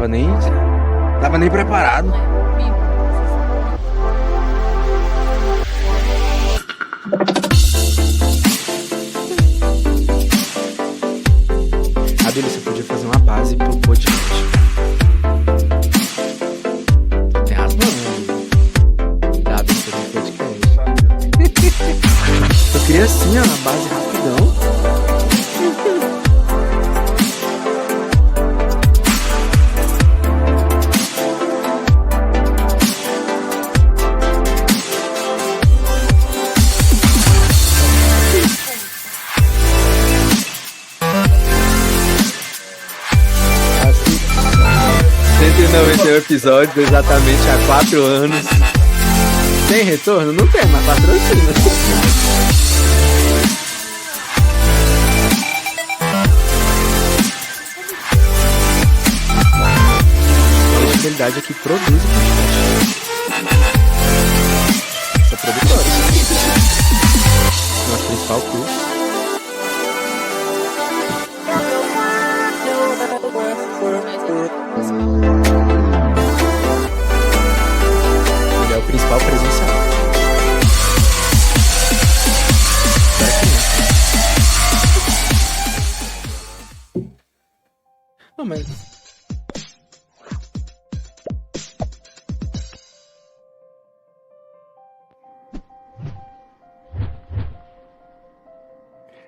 Tava nem preparado. Abelha, você podia fazer uma base pro podcast. Tem razão, né? Dá pra fazer um podcast. Eu queria assim, ó, uma base rapidão. Episódio exatamente há 4 anos. Tem retorno? Não tem, mas patrocina. A fidelidade aqui produz o podcast. Essa produtora. Nosso principal curso. Ele é o principal presencial. Não, mas...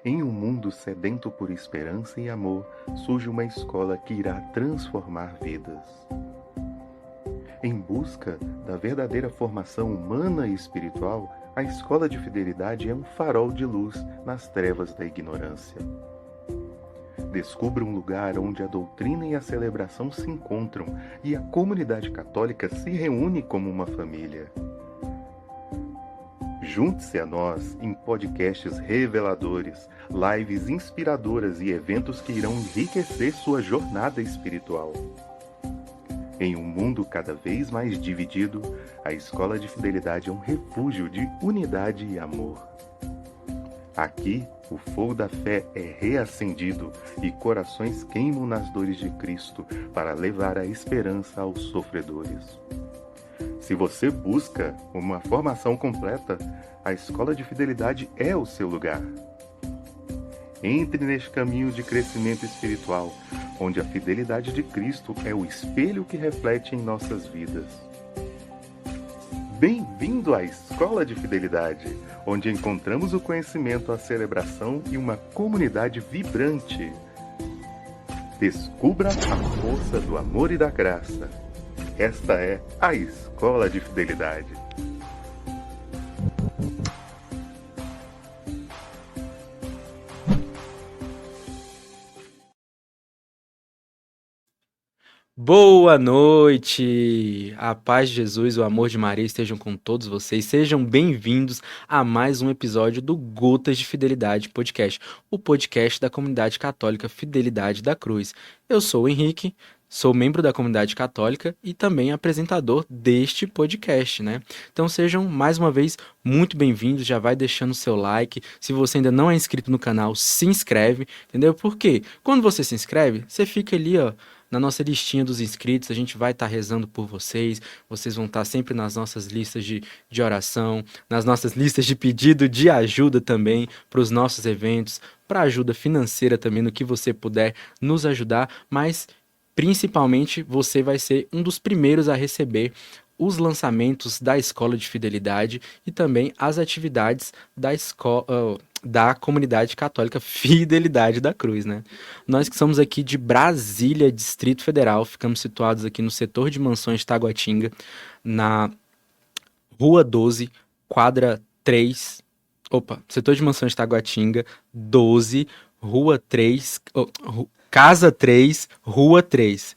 Em um mundo sedento por esperança e amor, surge uma escola que irá transformar vidas. Em busca da verdadeira formação humana e espiritual, a escola de fidelidade é um farol de luz nas trevas da ignorância. Descubra um lugar onde a doutrina e a celebração se encontram e a comunidade católica se reúne como uma família. Junte-se a nós em podcasts reveladores, lives inspiradoras e eventos que irão enriquecer sua jornada espiritual. Em um mundo cada vez mais dividido, a Escola de Fidelidade é um refúgio de unidade e amor. Aqui, o fogo da fé é reacendido e corações queimam nas dores de Cristo para levar a esperança aos sofredores. Se você busca uma formação completa, a Escola de Fidelidade é o seu lugar. Entre neste caminho de crescimento espiritual, onde a fidelidade de Cristo é o espelho que reflete em nossas vidas. Bem-vindo à Escola de Fidelidade, onde encontramos o conhecimento, a celebração e uma comunidade vibrante. Descubra a força do amor e da graça. Esta é a Escola de Fidelidade. Boa noite! A paz de Jesus e o amor de Maria estejam com todos vocês. Sejam bem-vindos a mais um episódio do Gotas de Fidelidade Podcast, o podcast da comunidade católica Fidelidade da Cruz. Eu sou o Henrique, sou membro da comunidade católica e também apresentador deste podcast, né? Então sejam mais uma vez muito bem-vindos, já vai deixando o seu like. Se você ainda não é inscrito no canal, se inscreve, entendeu? Porque quando você se inscreve, você fica ali, ó, na nossa listinha dos inscritos, a gente vai estar rezando por vocês, vocês vão estar sempre nas nossas listas de oração, nas nossas listas de pedido de ajuda também para os nossos eventos, para ajuda financeira também, no que você puder nos ajudar, mas principalmente você vai ser um dos primeiros a receber os lançamentos da Escola de Fidelidade e também as atividades da comunidade católica Fidelidade da Cruz, né? Nós que somos aqui de Brasília, Distrito Federal, ficamos situados aqui no setor de Mansões Taguatinga, na Rua 12, quadra 3, setor de Mansões Taguatinga, 12, Rua 3, Casa 3, Rua 3.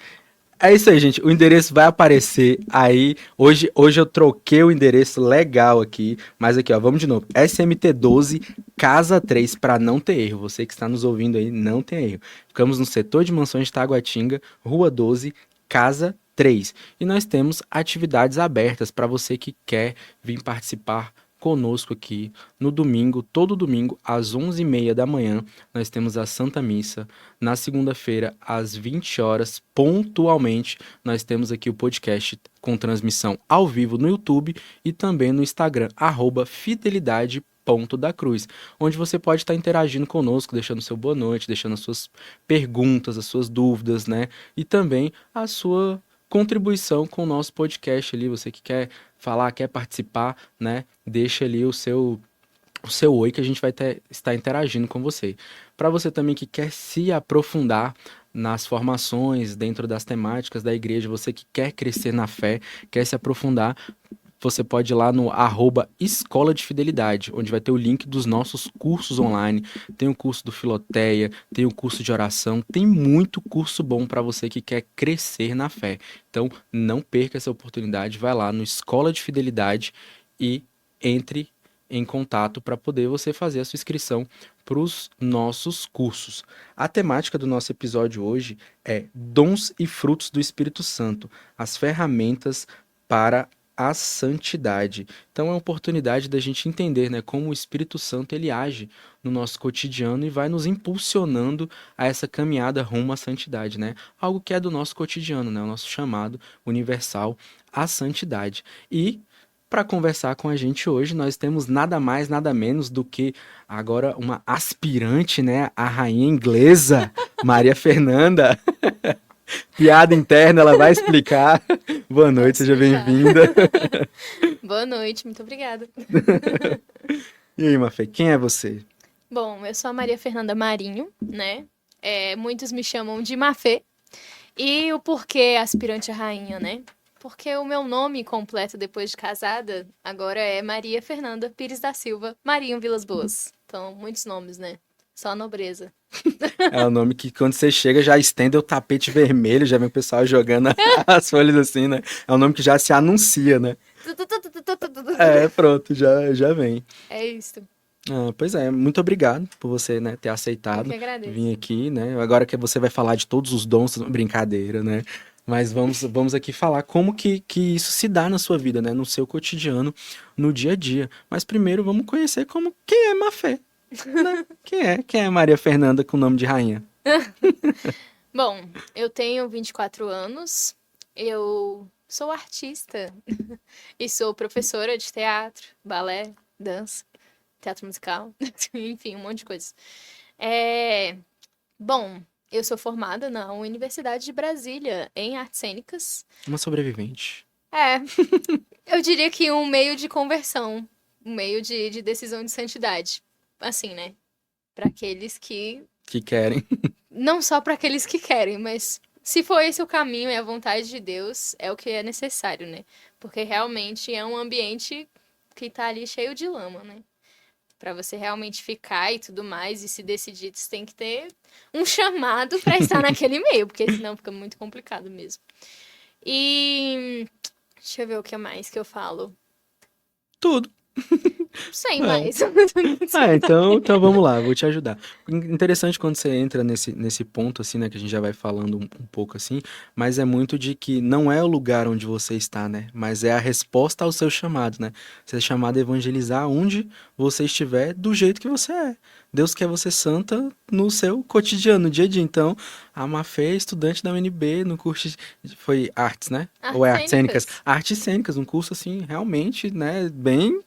É isso aí, gente. O endereço vai aparecer aí. Hoje eu troquei o endereço legal aqui. Mas aqui, ó, vamos de novo. SMT 12, Casa 3, para não ter erro. Você que está nos ouvindo aí, não tem erro. Ficamos no setor de Mansões de Taguatinga, Rua 12, Casa 3. E nós temos atividades abertas para você que quer vir participar conosco aqui no domingo, todo domingo, às 11h30 da manhã, nós temos a Santa Missa. Na segunda-feira, às 20 horas, pontualmente, nós temos aqui o podcast com transmissão ao vivo no YouTube e também no Instagram, @fidelidade.dacruz, onde você pode estar interagindo conosco, deixando seu boa noite, deixando as suas perguntas, as suas dúvidas, né? E também a sua contribuição com o nosso podcast ali, você que quer falar, quer participar, né? Deixa ali o seu oi que a gente vai estar interagindo com você. Para você também que quer se aprofundar nas formações, dentro das temáticas da igreja, você que quer crescer na fé, quer se aprofundar, você pode ir lá no @Escola de Fidelidade, onde vai ter o link dos nossos cursos online. Tem o curso do Filoteia, tem o curso de oração, tem muito curso bom para você que quer crescer na fé. Então, não perca essa oportunidade, vai lá no Escola de Fidelidade e entre em contato para poder você fazer a sua inscrição para os nossos cursos. A temática do nosso episódio hoje é Dons e Frutos do Espírito Santo, as ferramentas para a santidade. Então é uma oportunidade da gente entender, né, como o Espírito Santo ele age no nosso cotidiano e vai nos impulsionando a essa caminhada rumo à santidade, né? Algo que é do nosso cotidiano, né? O nosso chamado universal à santidade. E para conversar com a gente hoje, nós temos nada mais, nada menos do que agora uma aspirante, né, a rainha inglesa, Maria Fernanda. Piada interna, ela vai explicar. Boa noite, seja bem-vinda. Boa noite, muito obrigada. E aí, Mafê, quem é você? Bom, eu sou a Maria Fernanda Marinho, né? Muitos me chamam de Mafê. E o porquê aspirante a rainha, né? Porque o meu nome completo depois de casada agora é Maria Fernanda Pires da Silva Marinho Vilas Boas. Então, muitos nomes, né? Só a nobreza. É o nome que quando você chega já estende o tapete vermelho, já vem o pessoal jogando as folhas assim, né? É um nome que já se anuncia, né? É, pronto, já vem. É isso. Pois é, muito obrigado por você, né, ter Eu aceitado que agradeço. vir aqui, né? Agora que você vai falar de todos os dons, brincadeira, né? Mas vamos aqui falar como que isso se dá na sua vida, né? No seu cotidiano, no dia a dia. Mas primeiro vamos conhecer quem é Mafé, né? Quem é Maria Fernanda com o nome de rainha? Bom, eu tenho 24 anos, eu sou artista e sou professora de teatro, balé, dança, teatro musical, enfim, um monte de coisas. Bom, eu sou formada na Universidade de Brasília em artes cênicas. Uma sobrevivente. Eu diria que um meio de conversão, um meio de decisão de santidade. Assim, né? Para aqueles que Que querem. não só para aqueles que querem, mas se for esse o caminho e a vontade de Deus, é o que é necessário, né? Porque realmente é um ambiente que tá ali cheio de lama, né? Para você realmente ficar e tudo mais e se decidir, você tem que ter um chamado para estar naquele meio, porque senão fica muito complicado mesmo. E deixa eu ver o que mais que eu falo. Tudo. Sem É. mais. Então vamos lá, vou te ajudar. Interessante quando você entra nesse ponto, assim, né, que a gente já vai falando um pouco assim, mas é muito de que não é o lugar onde você está, né, mas é a resposta ao seu chamado, né, você é chamado a evangelizar onde você estiver, do jeito que você é. Deus quer você santa no seu cotidiano, no dia a dia. Então, a Mafê é estudante da UNB no curso foi artes, né? Ou é artes cênicas? Artes cênicas, um curso, assim, realmente, né, bem...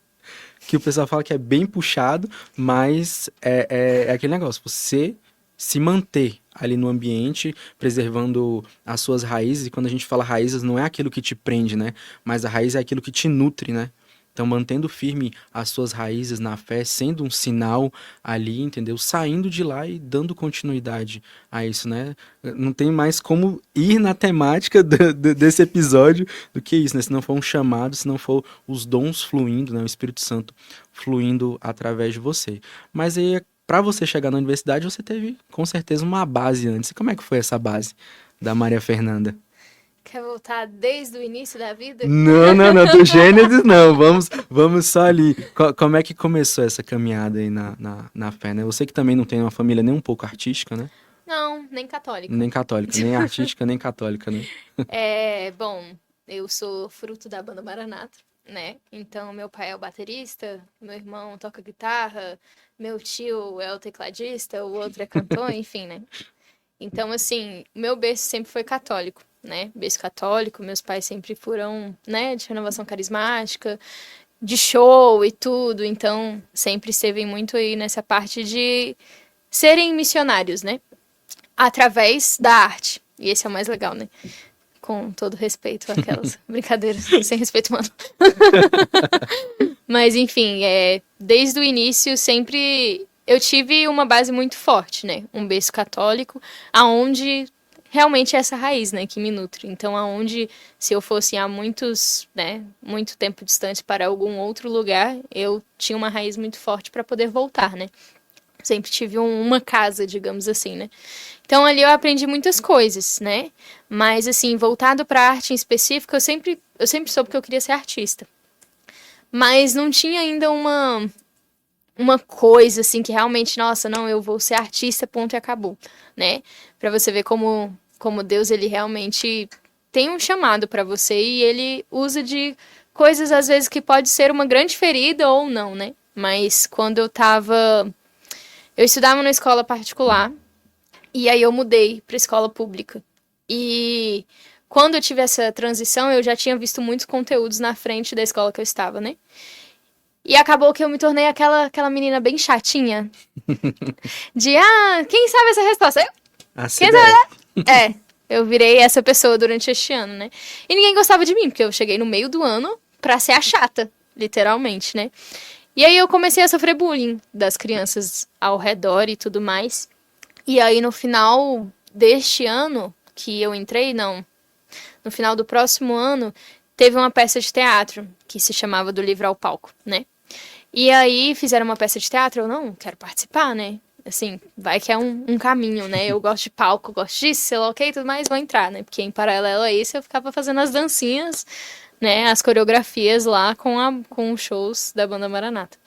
que o pessoal fala que é bem puxado, mas é aquele negócio, você se manter ali no ambiente, preservando as suas raízes, e quando a gente fala raízes, não é aquilo que te prende, né? Mas a raiz é aquilo que te nutre, né? Então, mantendo firme as suas raízes na fé, sendo um sinal ali, entendeu? Saindo de lá e dando continuidade a isso, né? Não tem mais como ir na temática desse episódio do que isso, né? Se não for um chamado, se não for os dons fluindo, né? O Espírito Santo fluindo através de você. Mas aí, para você chegar na universidade, você teve, com certeza, uma base antes. E como é que foi essa base da Maria Fernanda? Quer voltar desde o início da vida? Não, do Gênesis não, vamos só ali. Como é que começou essa caminhada aí na fé, né? Você que também não tem uma família nem um pouco artística, né? Não, nem católica. Nem católica, nem artística, nem católica, né? Bom, eu sou fruto da banda Maranata. né? Então, meu pai é o baterista, meu irmão toca guitarra, meu tio é o tecladista, o outro é cantor, enfim, né? Então, assim, meu berço sempre foi católico, né? Berço católico, meus pais sempre foram, né, de renovação carismática, de show e tudo. Então, sempre esteve muito aí nessa parte de serem missionários, né? Através da arte. E esse é o mais legal, né? Com todo respeito àquelas brincadeiras sem respeito humano. Mas, enfim, desde o início sempre eu tive uma base muito forte, né? Um berço católico, aonde realmente é essa raiz, né, que me nutre. Então, aonde se eu fosse há muito tempo distante para algum outro lugar, eu tinha uma raiz muito forte para poder voltar, né? Sempre tive uma casa, digamos assim, né? Então, ali eu aprendi muitas coisas, né? Mas, assim, voltado para a arte em específico, eu sempre soube que eu queria ser artista. Mas não tinha ainda uma coisa, assim, que realmente, nossa, não, eu vou ser artista, ponto e acabou, né? Pra você ver como Deus, ele realmente tem um chamado pra você e ele usa de coisas, às vezes, que pode ser uma grande ferida ou não, né? Mas quando eu estudava numa escola particular e aí eu mudei pra escola pública. E quando eu tive essa transição, eu já tinha visto muitos conteúdos na frente da escola que eu estava, né? E acabou que eu me tornei aquela menina bem chatinha. De, quem sabe essa resposta? Quem sabe? Eu virei essa pessoa durante este ano, né? E ninguém gostava de mim, porque eu cheguei no meio do ano pra ser a chata, literalmente, né? E aí eu comecei a sofrer bullying das crianças ao redor e tudo mais. E aí no final deste ano que eu entrei, no final do próximo ano, teve uma peça de teatro que se chamava Do Livro ao Palco, né? E aí fizeram uma peça de teatro, eu não quero participar, né? Assim, vai que é um caminho, né? Eu gosto de palco, gosto disso, sei lá o que, tudo mais, vou entrar, né? Porque em paralelo a isso eu ficava fazendo as dancinhas, né? As coreografias lá com os shows da Banda Maranata.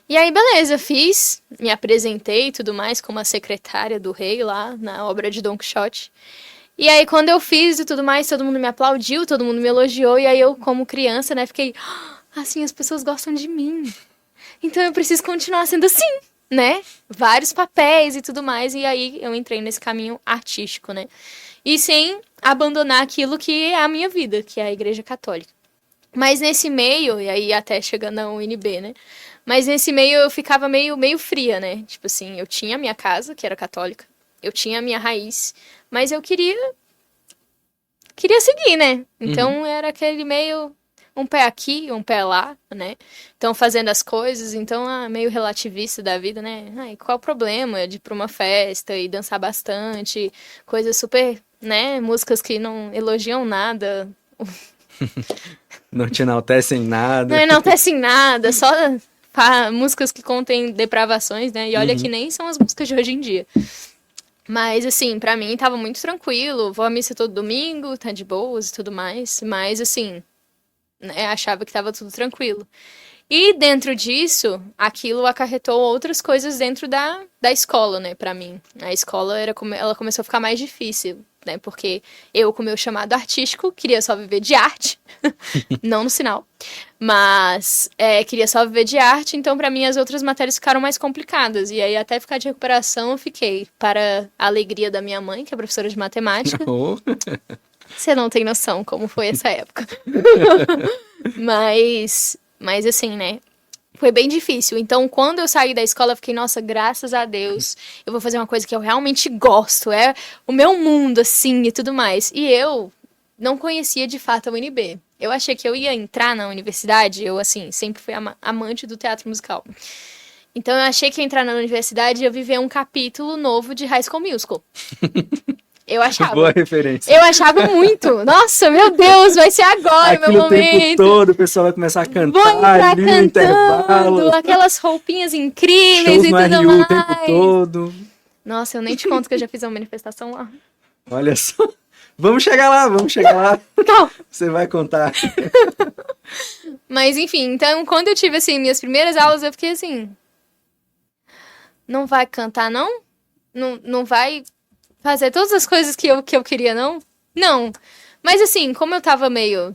E aí, beleza, fiz, me apresentei e tudo mais como a secretária do rei lá na obra de Don Quixote. E aí, quando eu fiz e tudo mais, todo mundo me aplaudiu, todo mundo me elogiou. E aí eu, como criança, né, fiquei... Assim, as pessoas gostam de mim. Então eu preciso continuar sendo assim, né? Vários papéis e tudo mais. E aí eu entrei nesse caminho artístico, né? E sem abandonar aquilo que é a minha vida, que é a Igreja Católica. Mas nesse meio, e aí até chegando a UNB, né? Mas nesse meio eu ficava meio fria, né? Tipo assim, eu tinha a minha casa, que era católica. Eu tinha a minha raiz, mas eu queria seguir, né? Então era aquele meio um pé aqui, um pé lá, né? Então fazendo as coisas, então meio relativista da vida, né? Ai, qual o problema de ir pra uma festa e dançar bastante, coisas super, né? Músicas que não elogiam nada. Não te enaltecem nada. Não enaltecem nada, só músicas que contêm depravações, né? E olha que nem são as músicas de hoje em dia. Mas, assim, pra mim tava muito tranquilo. Vou à missa todo domingo, tá de boas e tudo mais. Mas, assim, né, achava que tava tudo tranquilo. E dentro disso, aquilo acarretou outras coisas dentro da escola, né, pra mim. A escola, ela começou a ficar mais difícil, né, porque eu, com o meu chamado artístico, queria só viver de arte, não no sinal, mas queria só viver de arte, então pra mim as outras matérias ficaram mais complicadas. E aí até ficar de recuperação eu fiquei, para a alegria da minha mãe, que é professora de matemática. Você não tem noção como foi essa época. Mas assim, né? Foi bem difícil. Então, quando eu saí da escola, eu fiquei, nossa, graças a Deus, eu vou fazer uma coisa que eu realmente gosto. É o meu mundo, assim, e tudo mais. E eu não conhecia, de fato, a UNB. Eu achei que eu ia entrar na universidade. Eu, assim, sempre fui amante do teatro musical. Então, eu achei que ia entrar na universidade e ia viver um capítulo novo de High School Musical. Eu achava. Boa referência. Eu achava muito. Nossa, meu Deus, vai ser agora o meu momento. O tempo todo o pessoal vai começar a cantar. Vou entrar ali no intervalo. Aquelas roupinhas incríveis Shows e no tudo RU mais. o tempo todo. Nossa, eu nem te conto que eu já fiz uma manifestação lá. Olha só. Vamos chegar lá. Calma. Você vai contar. Mas enfim, então quando eu tive assim minhas primeiras aulas, eu fiquei assim, não vai cantar não? Não vai fazer todas as coisas que eu queria, não? Não. Mas assim, como eu tava meio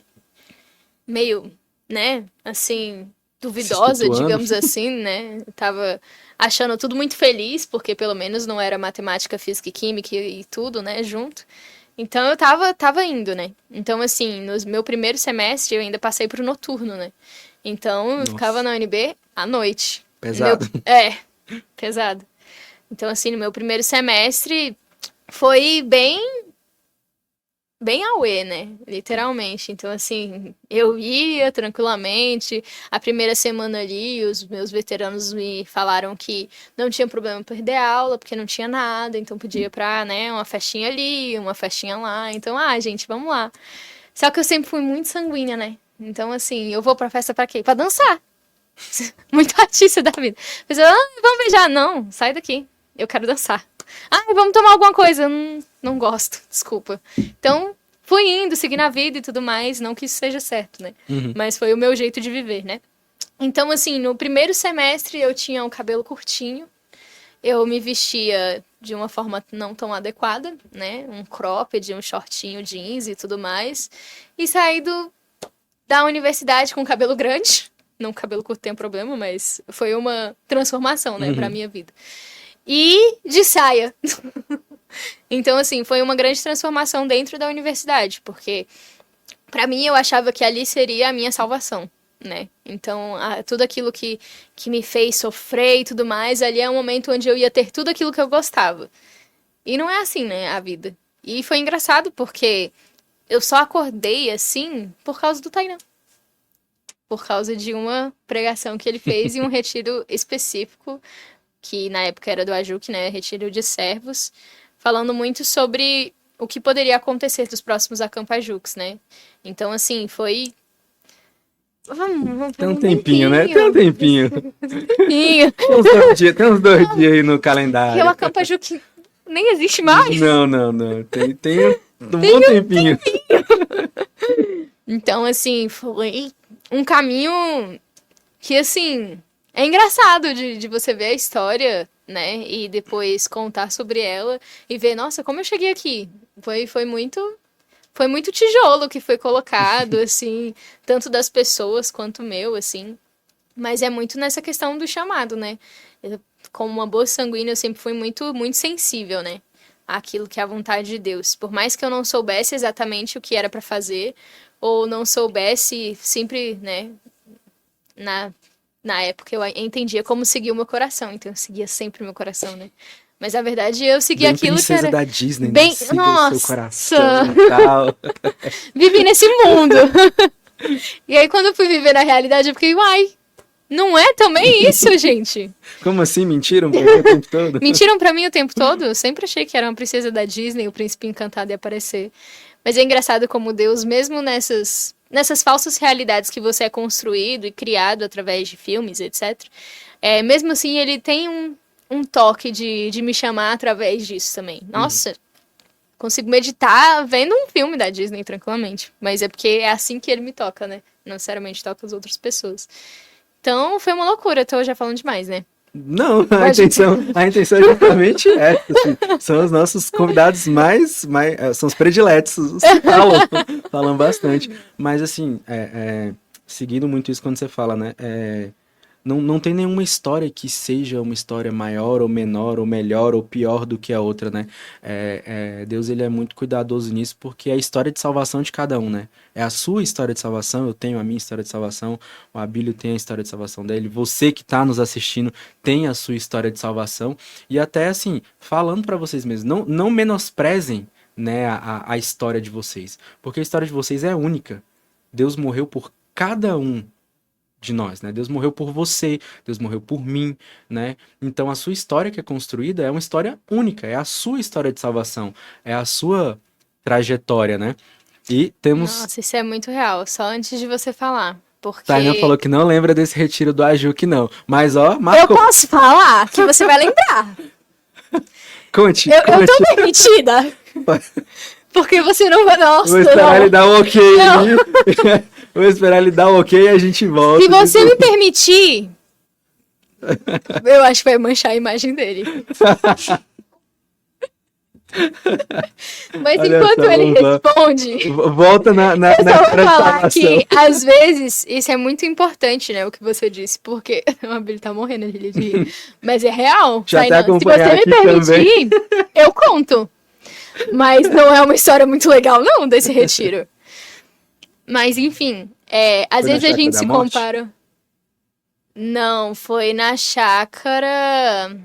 né, assim, duvidosa, digamos assim, né? Eu tava achando tudo muito feliz, porque pelo menos não era matemática, física e química e tudo, né, junto. Então eu tava indo, né? Então, assim, no meu primeiro semestre eu ainda passei pro noturno, né? Então eu ficava na UNB à noite. Pesado. Pesado. Então, assim, no meu primeiro semestre foi bem auê, né? Literalmente. Então, assim, eu ia tranquilamente. A primeira semana ali, os meus veteranos me falaram que não tinha problema perder aula, porque não tinha nada. Então, podia ir pra, né, uma festinha ali, uma festinha lá. Então, gente, vamos lá. Só que eu sempre fui muito sanguínea, né? Então, assim, eu vou pra festa pra quê? Pra dançar. Muito artista da vida. Mas vamos beijar. Não, sai daqui. Eu quero dançar. Vamos tomar alguma coisa. Não gosto, desculpa. Então, fui indo, seguindo a vida e tudo mais. Não que isso seja certo, né? Uhum. Mas foi o meu jeito de viver, né? Então, assim, no primeiro semestre eu tinha o cabelo curtinho. Eu me vestia de uma forma não tão adequada, né? Um cropped, um shortinho jeans e tudo mais. E saí da universidade com cabelo grande. Não, cabelo curto tem problema, mas foi uma transformação, né, pra minha vida. E de saia. Então, assim, foi uma grande transformação dentro da universidade, porque pra mim eu achava que ali seria a minha salvação, né? Então, tudo aquilo que me fez sofrer e tudo mais, ali é um momento onde eu ia ter tudo aquilo que eu gostava. E não é assim, né, a vida. E foi engraçado porque eu só acordei assim por causa do Tainan. Por causa de uma pregação que ele fez em um retiro específico, que na época era do Ajuc, né, retiro de servos, falando muito sobre o que poderia acontecer dos próximos Acampa Ajucs, né? Então, assim, foi... Tem um tempinho, né? Tem um tempinho. Tempinho. Tem uns 2 dias aí no calendário. Porque o Acampa Ajuc nem existe mais. Não. Tem um bom tempinho. Então, assim, foi um caminho que, assim, é engraçado de você ver a história, né? E depois contar sobre ela e ver, nossa, como eu cheguei aqui. Foi muito tijolo que foi colocado, assim, tanto das pessoas quanto meu, assim. Mas é muito nessa questão do chamado, né? Como uma boa sanguínea, eu sempre fui muito, muito sensível, né? Àquilo que é a vontade de Deus. Por mais que eu não soubesse exatamente o que era pra fazer, ou não soubesse sempre, né? Na época eu entendia como seguir o meu coração, então eu seguia sempre o meu coração, né? Mas na verdade eu seguia aquilo que era da Disney, bem, né? nossa, o seu coração e tal. Vivi nesse mundo. E aí quando eu fui viver na realidade eu fiquei, não é também isso, gente? Como assim? Mentiram pra mim o tempo todo? Mentiram pra mim o tempo todo? Eu sempre achei que era uma princesa da Disney, o príncipe encantado ia aparecer. Mas é engraçado como Deus, mesmo nessas falsas realidades que você é construído e criado através de filmes, etc., mesmo assim ele tem um toque de me chamar através disso também. Nossa, consigo meditar vendo um filme da Disney tranquilamente. Mas é porque é assim que ele me toca, né? Não necessariamente toca as outras pessoas. Então foi uma loucura, tô já falando demais, né? Não, a intenção é justamente essa. Assim, são os nossos convidados mais são os prediletos, falam bastante. Mas assim, seguindo muito isso quando você fala, né? Não tem nenhuma história que seja uma história maior ou menor, ou melhor ou pior do que a outra, né? Deus, ele é muito cuidadoso nisso, porque é a história de salvação de cada um, né? É a sua história de salvação, eu tenho a minha história de salvação, o Abílio tem a história de salvação dele, você que tá nos assistindo tem a sua história de salvação, e até assim, falando para vocês mesmos, não menosprezem, né, a história de vocês, porque a história de vocês é única. Deus morreu por cada um de nós, né? Deus morreu por você, Deus morreu por mim, né? Então a sua história que é construída é uma história única, é a sua história de salvação, é a sua trajetória, né? E temos... Nossa, isso é muito real, só antes de você falar, porque... Tainá falou que não lembra desse retiro do Ajuc, não, mas ó, marcou. Eu posso falar que você vai lembrar. Conte. Eu tô permitida. Porque você não vai... Nossa, vou esperar ele dar um ok. Vou esperar ele dar um ok e a gente volta. Se você me permitir, eu acho que vai manchar a imagem dele. Mas Olha enquanto só, ele vamos lá. responde, Volta na eu só vou falar salvação. que, às vezes, isso é muito importante, né? O que você disse, porque o Billy tá morrendo ele de rir. Mas é real. Deixa eu até Tainá. Se acompanhar você me aqui permitir, eu conto. Mas não é uma história muito legal, não, desse retiro. Mas, enfim, às Foi na vezes a Chácara gente da se Morte? compara. Não, foi na chácara.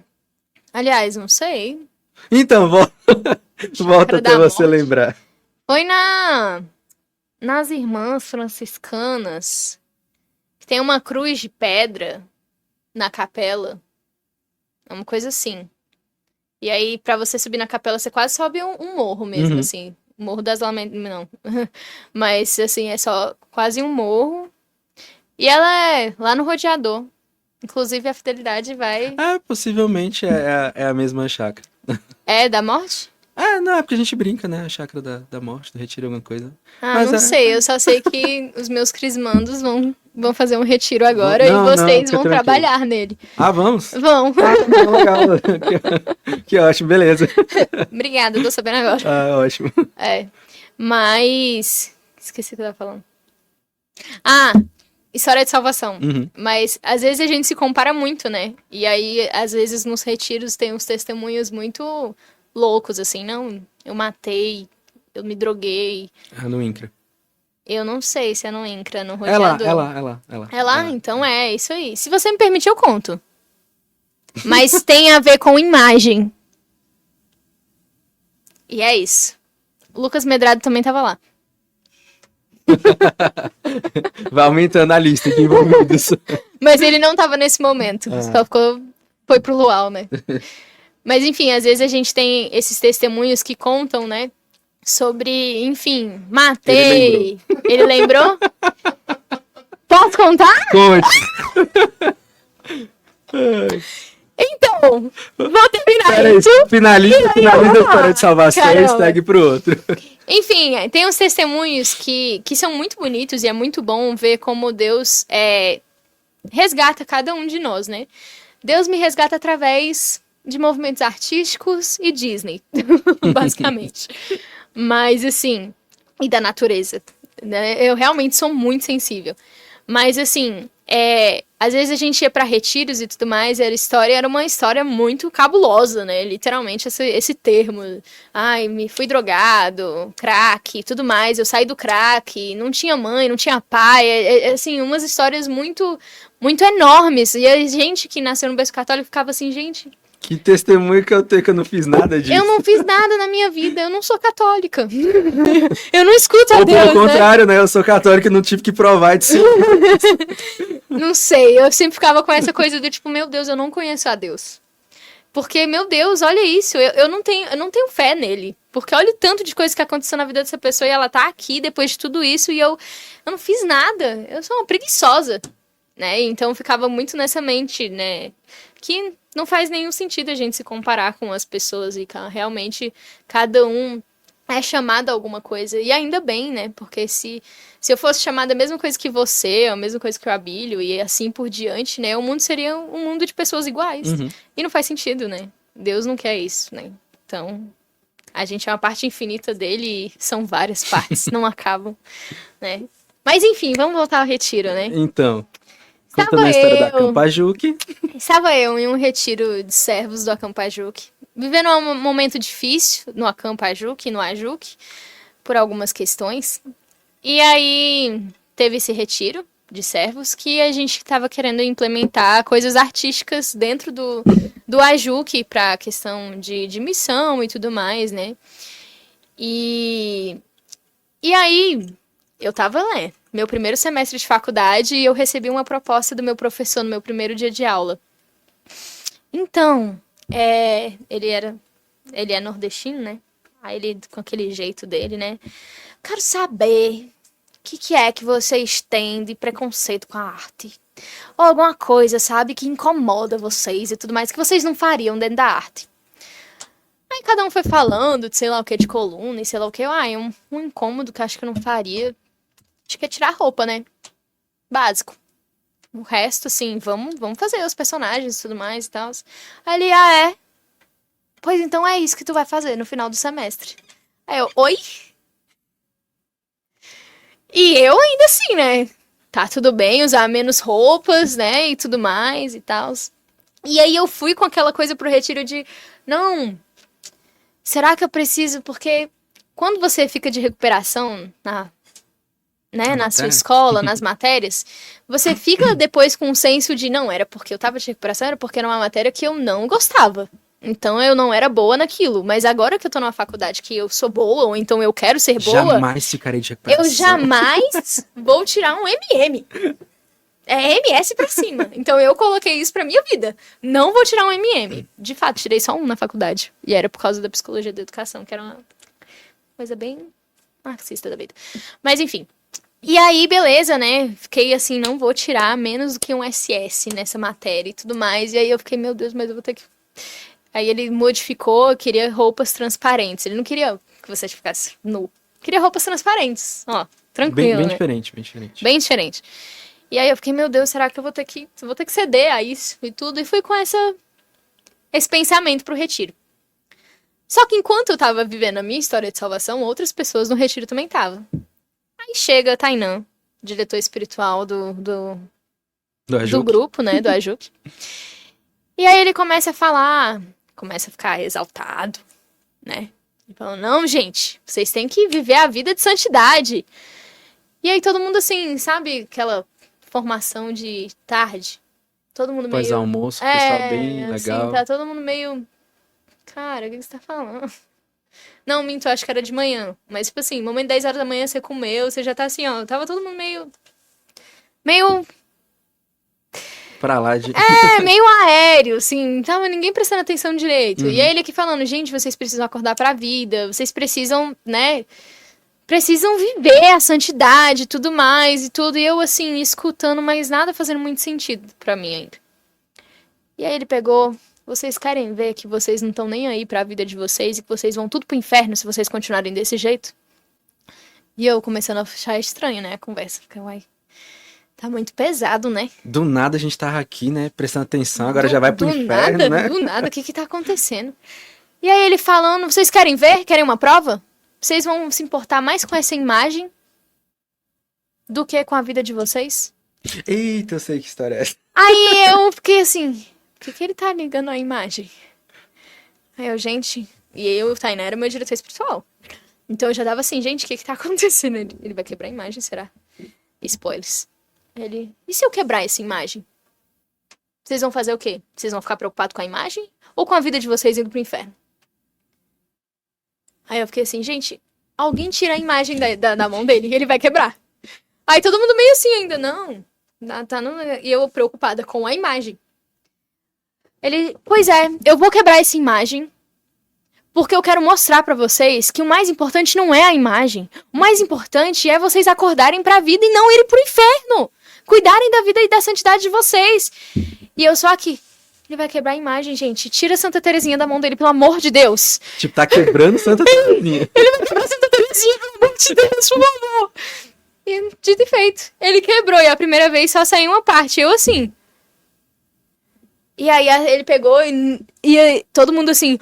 Aliás, não sei. Então, volta Chácara até da você Morte. lembrar. Foi nas Irmãs Franciscanas, que tem uma cruz de pedra na capela. É uma coisa assim. E aí, pra você subir na capela, você quase sobe um morro mesmo, Uhum. assim. Morro das Lamentas, não. Mas, assim, é só quase um morro. E ela é lá no Rodeador. Inclusive, a Fidelidade vai... Ah, possivelmente é a mesma chácara. É da morte? Ah, não, é porque a gente brinca, né? A chácara da morte, do retiro, alguma coisa. Ah, Mas não sei. Eu só sei que os meus crismandos vão fazer um retiro agora e Não, vocês fica vão tranquilo. trabalhar nele. Ah, vamos? Vão. Ah, legal. Que ótimo, beleza. Obrigada, tô sabendo agora. Ah, ótimo. Mas... Esqueci o que eu tava falando. Ah, história de salvação. Uhum. Mas às vezes a gente se compara muito, né? E aí, às vezes, nos retiros tem uns testemunhos muito loucos, assim. Não, eu matei, eu me droguei. Ah, no INCRA. Eu não sei se é no INCRA, no É lá, Rodeador. é lá. É lá? Então é isso aí. Se você me permitir, eu conto. Mas tem a ver com imagem. E é isso. O Lucas Medrado também tava lá. Vai aumentando a lista de envolvidos. Mas ele não tava nesse momento. Só foi pro luau, né? Mas enfim, às vezes a gente tem esses testemunhos que contam, né? Sobre, enfim, matei. Ele lembrou? Posso contar? Conte. Então, vou terminar Peraí, isso. finaliza a história de salvação e Caramba. segue pro outro. Enfim, tem uns testemunhos que são muito bonitos e é muito bom ver como Deus resgata cada um de nós, né? Deus me resgata através de movimentos artísticos e Disney, basicamente. Mas, assim, e da natureza, né? Eu realmente sou muito sensível. Mas, assim, às vezes a gente ia pra retiros e tudo mais, e a história era uma história muito cabulosa, né? Literalmente, esse termo. Ai, me fui drogado, crack e tudo mais. Eu saí do crack, não tinha mãe, não tinha pai. Assim, umas histórias muito, muito enormes. E a gente que nasceu no berço católico ficava assim, gente... Que testemunho que eu tenho que eu não fiz nada disso. Eu não fiz nada na minha vida, eu não sou católica. Eu não escuto a Ou Deus, pelo contrário, né? Eu sou católico e não tive que provar de si. Não sei, eu sempre ficava com essa coisa do tipo, meu Deus, eu não conheço a Deus. Porque, meu Deus, olha isso, eu não tenho fé nele. Porque olha o tanto de coisa que aconteceu na vida dessa pessoa e ela tá aqui depois de tudo isso e eu não fiz nada. Eu sou uma preguiçosa, né? Então ficava muito nessa mente, né? Que não faz nenhum sentido a gente se comparar com as pessoas e realmente cada um é chamado a alguma coisa. E ainda bem, né? Porque se eu fosse chamada a mesma coisa que você, a mesma coisa que o Abílio e assim por diante, né? O mundo seria um mundo de pessoas iguais. Uhum. E não faz sentido, né? Deus não quer isso, né? Então, a gente é uma parte infinita dele e são várias partes, não acabam, né? Mas enfim, vamos voltar ao retiro, né? Então, contando a história da Acampajuque. Estava eu em um retiro de servos do Acampajuque, vivendo um momento difícil no Acampajuque, no Ajuque, por algumas questões. E aí teve esse retiro de servos que a gente estava querendo implementar coisas artísticas dentro do Ajuque para a questão de missão e tudo mais, né? E aí eu tava lá, meu primeiro semestre de faculdade, e eu recebi uma proposta do meu professor no meu primeiro dia de aula. Então, ele é nordestino, né? Aí ele, com aquele jeito dele, né? Quero saber o que é que vocês têm de preconceito com a arte. Ou alguma coisa, sabe, que incomoda vocês e tudo mais, que vocês não fariam dentro da arte. Aí cada um foi falando de sei lá o que, de coluna e sei lá o que. Um incômodo que eu acho que eu não faria. Acho que é tirar a roupa, né? Básico. O resto, assim, vamos fazer os personagens e tudo mais e tal. Aí ele, pois então é isso que tu vai fazer no final do semestre. Aí eu, oi? E eu ainda assim, né? Tá tudo bem, usar menos roupas, né? E tudo mais e tal. E aí eu fui com aquela coisa pro retiro de, não, será que eu preciso? Porque quando você fica de recuperação na sua escola, nas matérias, você fica depois com um senso de, não, era porque eu tava de recuperação, era porque era uma matéria que eu não gostava. Então eu não era boa naquilo. Mas agora que eu tô numa faculdade que eu sou boa, ou então eu quero ser boa, Jamais ficarei de recuperação. eu jamais vou tirar um MM. É MS pra cima. Então eu coloquei isso pra minha vida. Não vou tirar um MM. De fato, tirei só um na faculdade. E era por causa da psicologia da educação, que era uma coisa bem marxista da vida. Mas enfim. E aí, beleza, né? Fiquei assim, não vou tirar menos do que um SS nessa matéria e tudo mais. E aí eu fiquei, meu Deus, mas eu vou ter que... Aí ele modificou, queria roupas transparentes. Ele não queria que você ficasse nu. Queria roupas transparentes. Ó, tranquilo, Bem né? diferente, bem diferente. Bem diferente. E aí eu fiquei, meu Deus, será que eu vou ter que ceder a isso e tudo? E fui com esse pensamento pro retiro. Só que enquanto eu tava vivendo a minha história de salvação, outras pessoas no retiro também estavam. Aí chega a Tainan, diretor espiritual do grupo, né, do Ajuc. E aí ele começa a falar, começa a ficar exaltado, né? Ele fala, não, gente, vocês têm que viver a vida de santidade. E aí todo mundo assim, sabe aquela formação de tarde? Todo mundo meio... Pós-almoço, pessoal bem assim, legal. tá todo mundo meio... Cara, o que você tá falando? Não, minto, acho que era de manhã. Mas, tipo assim, momento 10 horas da manhã, você comeu, você já tá assim, ó. Tava todo mundo meio... Pra lá de... meio aéreo, assim. Não tava ninguém prestando atenção direito. E aí ele aqui falando, gente, vocês precisam acordar pra vida. Vocês precisam, né... Precisam viver a santidade e tudo mais e tudo. E eu, assim, escutando, mas nada fazendo muito sentido pra mim ainda. E aí ele pegou... Vocês querem ver que vocês não estão nem aí pra vida de vocês e que vocês vão tudo pro inferno se vocês continuarem desse jeito? E eu começando a achar estranho, né, a conversa. Fica, uai, tá muito pesado, né? Do nada a gente tava aqui, né, prestando atenção, agora já vai pro inferno, nada, né? Do nada, o que tá acontecendo? E aí ele falando, vocês querem ver? Querem uma prova? Vocês vão se importar mais com essa imagem do que com a vida de vocês? Eita, eu sei que história é essa. Aí eu fiquei assim... Por que ele tá ligando a imagem? Aí eu, gente... E eu, o Tainá, era meu diretor espiritual. Então eu já dava assim, gente, o que tá acontecendo? Ele vai quebrar a imagem, será? Spoilers. Ele... E se eu quebrar essa imagem? Vocês vão fazer o quê? Vocês vão ficar preocupados com a imagem? Ou com a vida de vocês indo pro inferno? Aí eu fiquei assim, gente... Alguém tira a imagem da mão dele, ele vai quebrar. Aí todo mundo meio assim ainda, não... E eu preocupada com a imagem. Ele, pois é, eu vou quebrar essa imagem porque eu quero mostrar pra vocês que o mais importante não é a imagem. O mais importante é vocês acordarem pra vida e não irem pro inferno. Cuidarem da vida e da santidade de vocês. E eu só aqui, ele vai quebrar a imagem, gente. Tira Santa Terezinha da mão dele, pelo amor de Deus. Tipo, tá quebrando Santa Terezinha. Ele vai quebrar Santa Terezinha, pelo amor de Deus, por favor. E dito e feito, ele quebrou e a primeira vez só saiu uma parte. Eu assim... E aí ele pegou e todo mundo assim...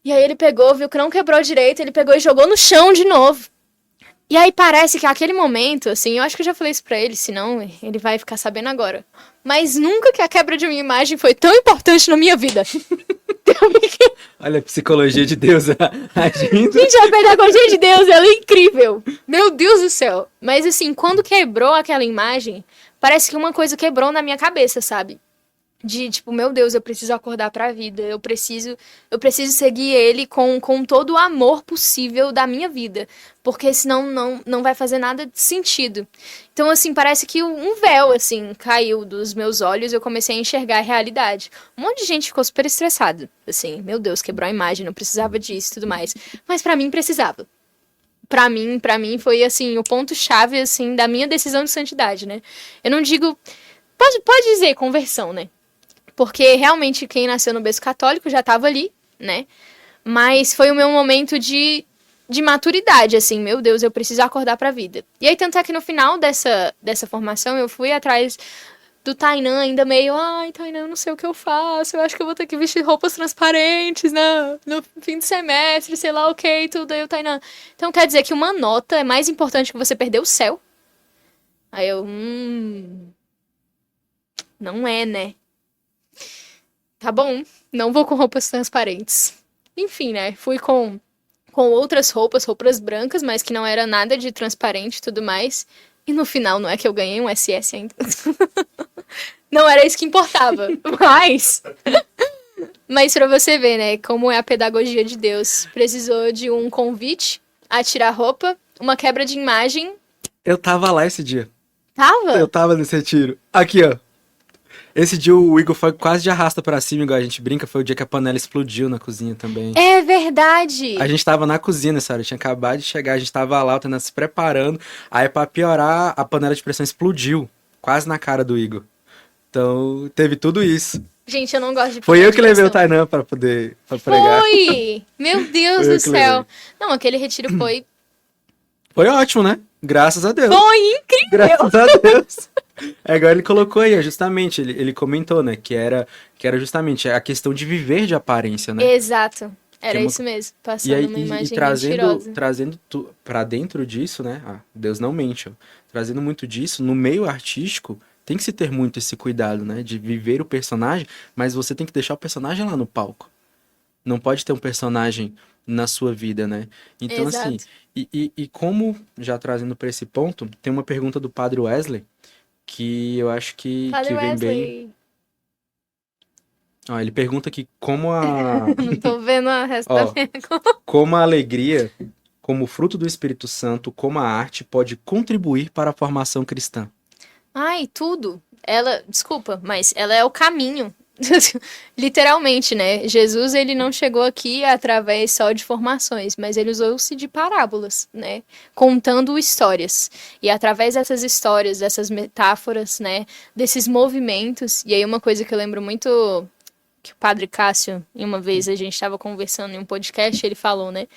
E aí ele pegou, viu que não quebrou direito, ele pegou e jogou no chão de novo. E aí parece que aquele momento, assim, eu acho que eu já falei isso pra ele, senão ele vai ficar sabendo agora. Mas nunca que a quebra de minha imagem foi tão importante na minha vida. Olha a psicologia de Deus agindo. Gente, a pedagogia de Deus, ela é incrível. Meu Deus do céu. Mas assim, quando quebrou aquela imagem, parece que uma coisa quebrou na minha cabeça, sabe? De, tipo, meu Deus, eu preciso acordar pra vida. Eu preciso seguir ele com todo o amor possível da minha vida. Porque senão não vai fazer nada de sentido. Então, assim, parece que um véu, assim, caiu dos meus olhos e eu comecei a enxergar a realidade. Um monte de gente ficou super estressada. Assim, meu Deus, quebrou a imagem, não precisava disso e tudo mais. Mas pra mim, precisava. Pra mim foi, assim, o ponto-chave, assim, da minha decisão de santidade, né? Eu não digo... Pode dizer conversão, né? Porque realmente quem nasceu no berço católico já estava ali, né? Mas foi o meu momento de maturidade, assim, meu Deus, eu preciso acordar pra vida. E aí, tanto é que no final dessa formação, eu fui atrás do Tainan ainda meio, ai, Tainan, eu não sei o que eu faço, eu acho que eu vou ter que vestir roupas transparentes no fim de semestre, sei lá o que e tudo. Aí o Tainan, então quer dizer que uma nota é mais importante que você perder o céu? Aí eu, não é, né? Tá bom, não vou com roupas transparentes. Enfim, né, fui com outras roupas brancas, mas que não era nada de transparente e tudo mais. E no final, não é que eu ganhei um SS ainda. Não era isso que importava. Mas pra você ver, né, como é a pedagogia de Deus. Precisou de um convite a tirar roupa, uma quebra de imagem. Eu tava lá esse dia. Tava? Eu tava nesse retiro. Aqui, ó. Esse dia o Igor foi quase de arrasta pra cima, igual a gente brinca. Foi o dia que a panela explodiu na cozinha também. É verdade. A gente tava na cozinha nessa hora, tinha acabado de chegar, a gente tava lá, o Tainan se preparando. Aí, pra piorar, a panela de pressão explodiu, quase na cara do Igor. Então, teve tudo isso. Gente, eu não gosto de Foi panela eu de que levei o pressão. Tainan pra pregar. Foi! Meu Deus Foi eu do que céu. levei. Não, aquele retiro foi Foi ótimo, né? Graças a Deus. Foi incrível! Graças a Deus. É igual ele colocou aí, justamente, ele comentou, né, que era justamente a questão de viver de aparência, né? Exato. Era Que é uma- isso mesmo. E Passando aí, uma imagem trazendo, mentirosa. pra dentro disso, né? Deus não mente, ó. Trazendo muito disso, no meio artístico, tem que se ter muito esse cuidado, né? De viver o personagem, mas você tem que deixar o personagem lá no palco. Não pode ter um personagem na sua vida, né? Então, Exato. assim, e como, já trazendo pra esse ponto, tem uma pergunta do Padre Wesley, que eu acho que Padre vem bem. Wesley. Ó, ele pergunta aqui como a. Não tô vendo a resto da Ó, como a alegria, como fruto do Espírito Santo, como a arte pode contribuir para a formação cristã. Ai, tudo. Ela, desculpa, mas ela é o caminho. Literalmente, né? Jesus, ele não chegou aqui através só de formações, mas ele usou-se de parábolas, né? Contando histórias. E através dessas histórias, dessas metáforas, né? Desses movimentos. E aí uma coisa que eu lembro muito que o Padre Cássio, em uma vez a gente estava conversando em um podcast, ele falou, né?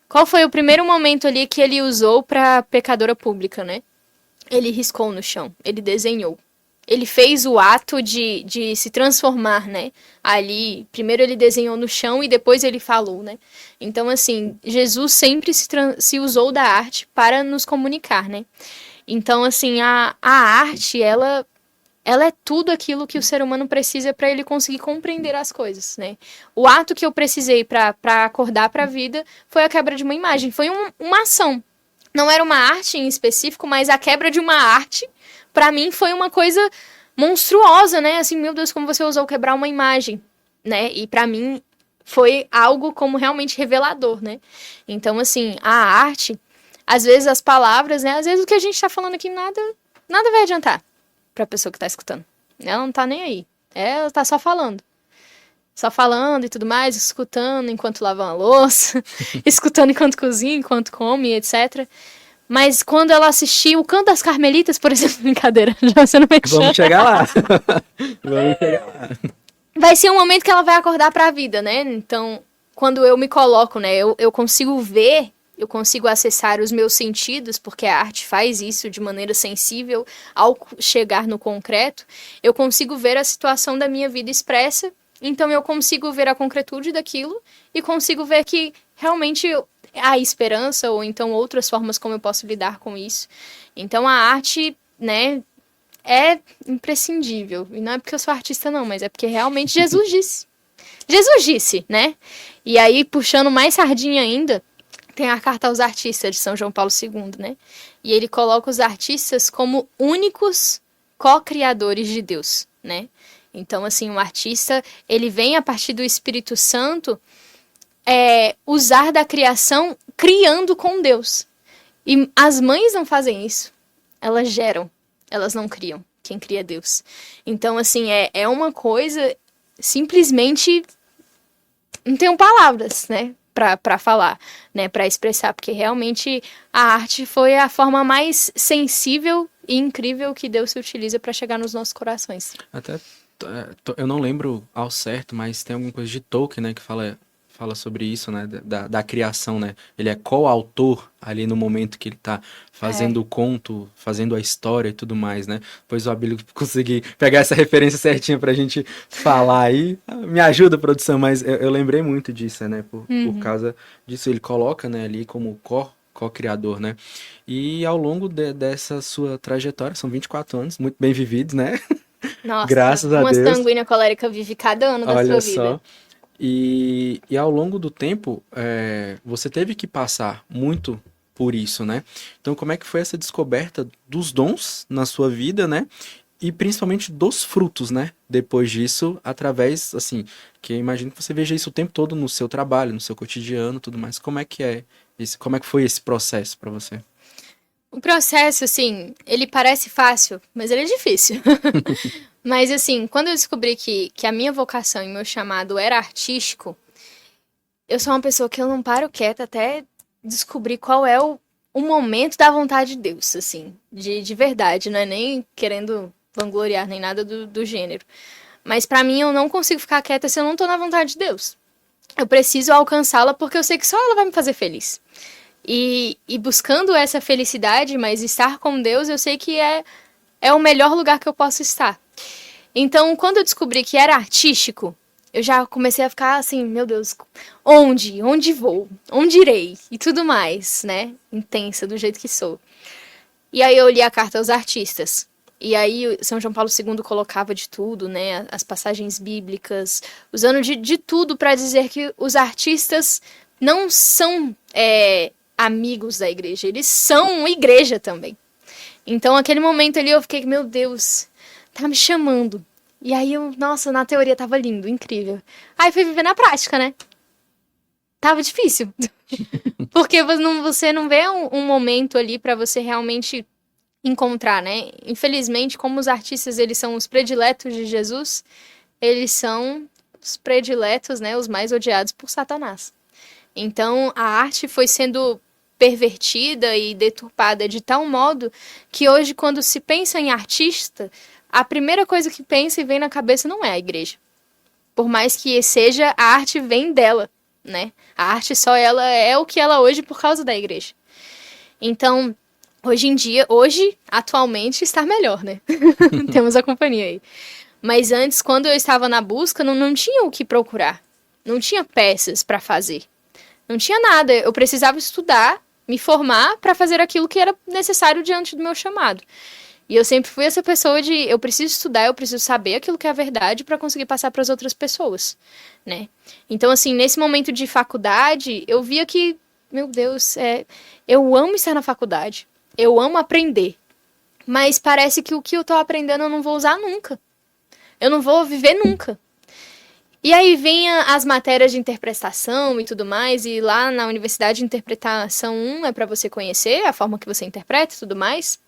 Qual foi o primeiro momento ali que ele usou para pecadora pública, né? Ele riscou no chão, ele desenhou. Ele fez o ato de se transformar, né? Ali, primeiro ele desenhou no chão e depois ele falou, né? Então, assim, Jesus sempre se usou da arte para nos comunicar, né? Então, assim, a arte, ela é tudo aquilo que o ser humano precisa para ele conseguir compreender as coisas, né? O ato que eu precisei para acordar para a vida foi a quebra de uma imagem, foi uma ação. Não era uma arte em específico, mas a quebra de uma arte, para mim, foi uma coisa monstruosa, né? Assim, meu Deus, como você ousou quebrar uma imagem, né? E para mim foi algo como realmente revelador, né? Então, assim, a arte, às vezes as palavras, né? Às vezes o que a gente tá falando aqui nada vai adiantar pra pessoa que tá escutando. Ela não tá nem aí. Ela tá só falando. Só falando e tudo mais, escutando enquanto lava uma louça, escutando enquanto cozinha, enquanto come, etc. Mas quando ela assistir o Canto das Carmelitas, por exemplo, brincadeira, já você não me Vamos chegar lá. Vamos chegar lá. vai ser um momento que ela vai acordar pra vida, né? Então, quando eu me coloco, né, eu consigo ver, eu consigo acessar os meus sentidos, porque a arte faz isso de maneira sensível ao chegar no concreto, eu consigo ver a situação da minha vida expressa, então eu consigo ver a concretude daquilo e consigo ver que realmente há esperança ou então outras formas como eu posso lidar com isso. Então a arte, né, é imprescindível. E não é porque eu sou artista não, mas é porque realmente Jesus disse. Jesus disse, né? E aí, puxando mais sardinha ainda, tem a Carta aos Artistas de São João Paulo II, né? E ele coloca os artistas como únicos co-criadores de Deus, né? Então, assim, o artista, ele vem a partir do Espírito Santo usar da criação criando com Deus. E as mães não fazem isso. Elas geram, elas não criam. Quem cria é Deus. Então, assim, é uma coisa simplesmente não tenho palavras, né, pra falar, né, pra expressar, porque realmente a arte foi a forma mais sensível e incrível que Deus se utiliza pra chegar nos nossos corações. Até, eu não lembro ao certo, mas tem alguma coisa de Tolkien, né, que fala fala sobre isso, né? Da criação, né? Ele é coautor ali no momento que ele tá fazendo o conto, fazendo a história e tudo mais, né? Pois o Abílio conseguir pegar essa referência certinha pra gente falar aí. Me ajuda, produção, mas eu lembrei muito disso, né? Por causa disso, ele coloca, né, ali como co-criador, né? E ao longo dessa sua trajetória, são 24 anos, muito bem vividos, né? Nossa, Graças a uma Deus. sanguínea colérica vive cada ano da Olha sua vida. só. E ao longo do tempo, você teve que passar muito por isso, né? Então, como é que foi essa descoberta dos dons na sua vida, né? E principalmente dos frutos, né? Depois disso, através, assim, que eu imagino que você veja isso o tempo todo no seu trabalho, no seu cotidiano, tudo mais. Como é que como é que foi esse processo para você? O processo, assim, ele parece fácil, mas ele é difícil. Mas, assim, quando eu descobri que a minha vocação e meu chamado era artístico, eu sou uma pessoa que eu não paro quieta até descobrir qual é o momento da vontade de Deus, assim, de verdade, não é nem querendo vangloriar nem nada do gênero. Mas pra mim eu não consigo ficar quieta se eu não tô na vontade de Deus. Eu preciso alcançá-la porque eu sei que só ela vai me fazer feliz. E buscando essa felicidade, mas estar com Deus, eu sei que é o melhor lugar que eu posso estar. Então, quando eu descobri que era artístico, eu já comecei a ficar assim, meu Deus, onde? Onde vou? Onde irei? E tudo mais, né? Intensa, do jeito que sou. E aí eu li a carta aos artistas. E aí São João Paulo II colocava de tudo, né? As passagens bíblicas, usando de tudo para dizer que os artistas não são amigos da igreja, eles são igreja também. Então, aquele momento ali eu fiquei, meu Deus, tá me chamando. E aí nossa, na teoria tava lindo, incrível. Aí fui viver na prática, né? Tava difícil. Porque você não vê um momento ali pra você realmente encontrar, né? Infelizmente, como os artistas, eles são os prediletos de Jesus, eles são os prediletos, né? Os mais odiados por Satanás. Então, a arte foi sendo pervertida e deturpada de tal modo que hoje, quando se pensa em artista, a primeira coisa que pensa e vem na cabeça não é a igreja. Por mais que seja, a arte vem dela, né? A arte só ela é o que ela hoje por causa da igreja. Então, atualmente, está melhor, né? Temos a companhia aí. Mas antes, quando eu estava na busca, não tinha o que procurar. Não tinha peças para fazer. Não tinha nada. Eu precisava estudar, me formar para fazer aquilo que era necessário diante do meu chamado. E eu sempre fui essa pessoa de eu preciso estudar, eu preciso saber aquilo que é a verdade para conseguir passar para as outras pessoas, né? Então, assim, nesse momento de faculdade, eu via que, meu Deus, eu amo estar na faculdade. Eu amo aprender. Mas parece que o que eu tô aprendendo eu não vou usar nunca. Eu não vou viver nunca. E aí vinha as matérias de interpretação e tudo mais, e lá na Universidade de Interpretação 1 é para você conhecer a forma que você interpreta e tudo mais.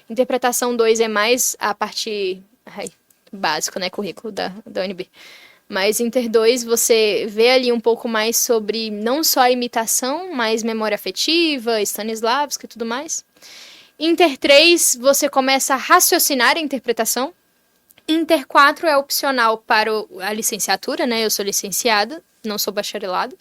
Interpretação 2 é mais a parte básica, né, currículo da UNB. Mas Inter 2 você vê ali um pouco mais sobre não só a imitação, mas memória afetiva, Stanislavski e tudo mais. Inter 3 você começa a raciocinar a interpretação. Inter 4 é opcional para a licenciatura, né? Eu sou licenciada, não sou bacharelada.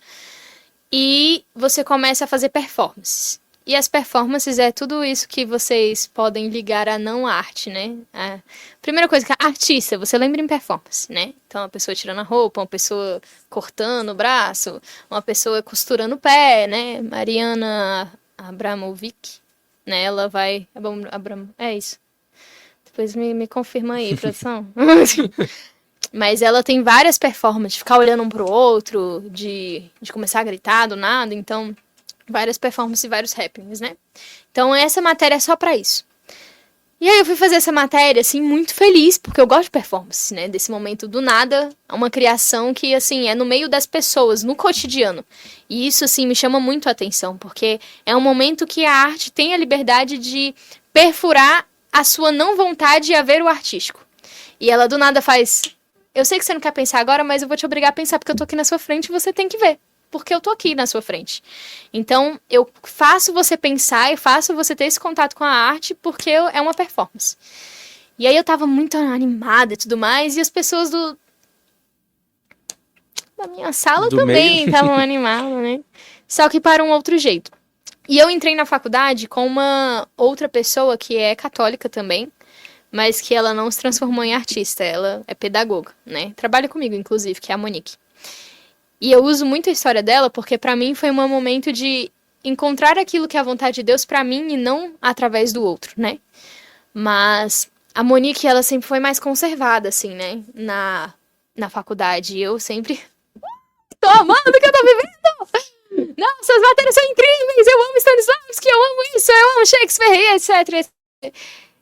E você começa a fazer performances. E as performances é tudo isso que vocês podem ligar a não arte, né? A primeira coisa que é artista, você lembra em performance, né? Então, uma pessoa tirando a roupa, uma pessoa cortando o braço, uma pessoa costurando o pé, né? Mariana Abramovic, né? Ela vai... É isso. Depois me confirma aí, produção. Mas ela tem várias performances, de ficar olhando um pro outro, de começar a gritar do nada, então várias performances e vários happenings, né? Então essa matéria é só pra isso. E aí eu fui fazer essa matéria, assim, muito feliz, porque eu gosto de performance, né? Desse momento do nada, uma criação que, assim, é no meio das pessoas, no cotidiano. E isso, assim, me chama muito a atenção, porque é um momento que a arte tem a liberdade de perfurar a sua não vontade a ver o artístico. E ela do nada faz... Eu sei que você não quer pensar agora, mas eu vou te obrigar a pensar, porque eu tô aqui na sua frente e você tem que ver. Porque eu tô aqui na sua frente. Então, eu faço você pensar e faço você ter esse contato com a arte, porque é uma performance. E aí eu tava muito animada e tudo mais, e as pessoas da minha sala Do também meio. estavam animados, né? Só que para um outro jeito. E eu entrei na faculdade com uma outra pessoa que é católica também, mas que ela não se transformou em artista, ela é pedagoga, né? Trabalha comigo, inclusive, que é a Monique. E eu uso muito a história dela porque para mim foi um momento de encontrar aquilo que é a vontade de Deus para mim e não através do outro, né? Mas a Monique, ela sempre foi mais conservada, assim, né? Na faculdade. E eu sempre tô amando o que eu tô vivendo! Nossa, as matérias são incríveis! Eu amo Stanislavski, eu amo isso, eu amo Shakespeare, etc.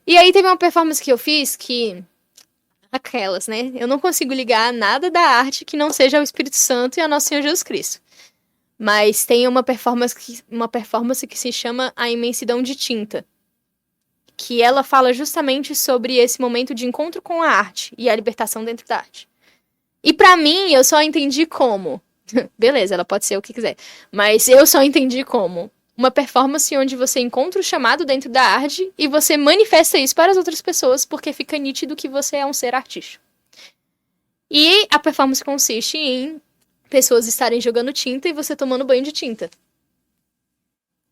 E aí teve uma performance que eu fiz que... Aquelas, né? Eu não consigo ligar nada da arte que não seja o Espírito Santo e a Nosso Senhor Jesus Cristo. Mas tem uma performance que se chama A Imensidão de Tinta. Que ela fala justamente sobre esse momento de encontro com a arte e a libertação dentro da arte. E pra mim, eu só entendi como... Beleza, ela pode ser o que quiser. Mas eu só entendi como uma performance onde você encontra o chamado dentro da arte e você manifesta isso para as outras pessoas porque fica nítido que você é um ser artístico. E a performance consiste em pessoas estarem jogando tinta e você tomando banho de tinta.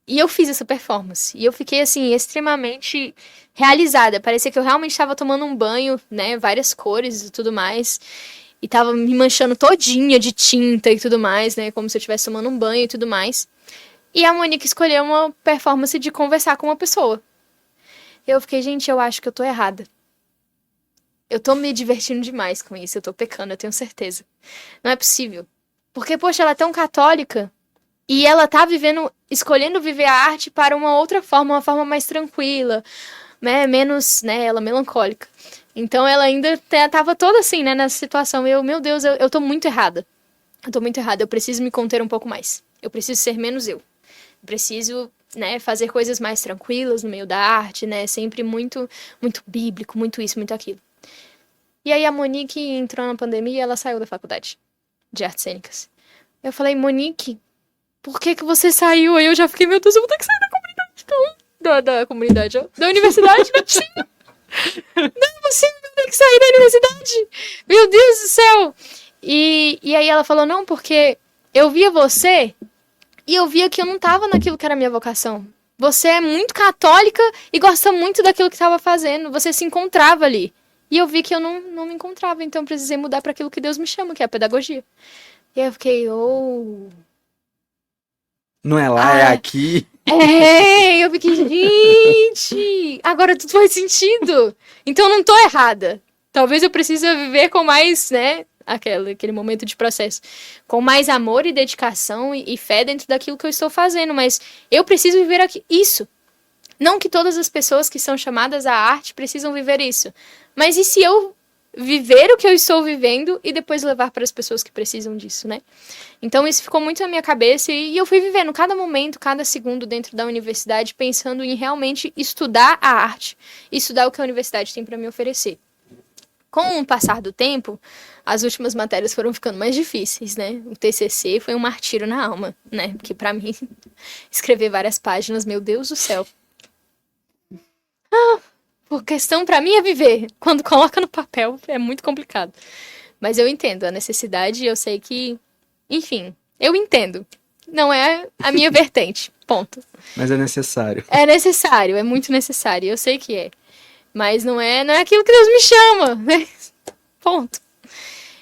E eu fiz essa performance. E eu fiquei, assim, extremamente realizada. Parecia que eu realmente estava tomando um banho, né? Várias cores e tudo mais. E tava me manchando todinha de tinta e tudo mais, né? Como se eu estivesse tomando um banho e tudo mais. E a Monique escolheu uma performance de conversar com uma pessoa. Eu fiquei, gente, eu acho que eu tô errada. Eu tô me divertindo demais com isso. Eu tô pecando, eu tenho certeza. Não é possível. Porque, poxa, ela é tão católica. E ela tá escolhendo viver a arte para uma outra forma, uma forma mais tranquila, né? Menos, né, ela melancólica. Então ela ainda tava toda assim, né, nessa situação. Meu Deus, eu tô muito errada. Eu tô muito errada, eu preciso me conter um pouco mais. Eu preciso ser menos eu. Preciso, né, fazer coisas mais tranquilas no meio da arte, né? Sempre muito, muito bíblico, muito isso, muito aquilo. E aí a Monique entrou na pandemia e ela saiu da faculdade de artes cênicas. Eu falei, Monique, por que você saiu? Aí eu já fiquei, meu Deus, eu vou ter que sair da comunidade. Da comunidade, ó. Da universidade, não é possível. Não é possível, eu tenho que sair da universidade. Meu Deus do céu. E aí ela falou, não, porque eu via você e eu via que eu não tava naquilo que era a minha vocação. Você é muito católica e gosta muito daquilo que estava fazendo. Você se encontrava ali. E eu vi que eu não me encontrava, então eu precisei mudar para aquilo que Deus me chama, que é a pedagogia. E aí eu fiquei, Não é lá, é aqui. Eu fiquei, gente, agora tudo faz sentido. Então eu não tô errada. Talvez eu precise viver com mais, né, aquele momento de processo, com mais amor e dedicação e fé dentro daquilo que eu estou fazendo, mas eu preciso viver aqui, isso. Não que todas as pessoas que são chamadas à arte precisam viver isso, mas e se eu viver o que eu estou vivendo e depois levar para as pessoas que precisam disso, né? Então isso ficou muito na minha cabeça e eu fui vivendo cada momento, cada segundo dentro da universidade, pensando em realmente estudar a arte, estudar o que a universidade tem para me oferecer. Com o passar do tempo, as últimas matérias foram ficando mais difíceis, né? O TCC foi um martírio na alma, né? Porque para mim, escrever várias páginas, meu Deus do céu. A questão para mim é viver. Quando coloca no papel, é muito complicado. Mas eu entendo a necessidade, eu sei que... Enfim, eu entendo. Não é a minha vertente, ponto. Mas é necessário. É necessário, é muito necessário, eu sei que é. Mas não é aquilo que Deus me chama, né? Ponto.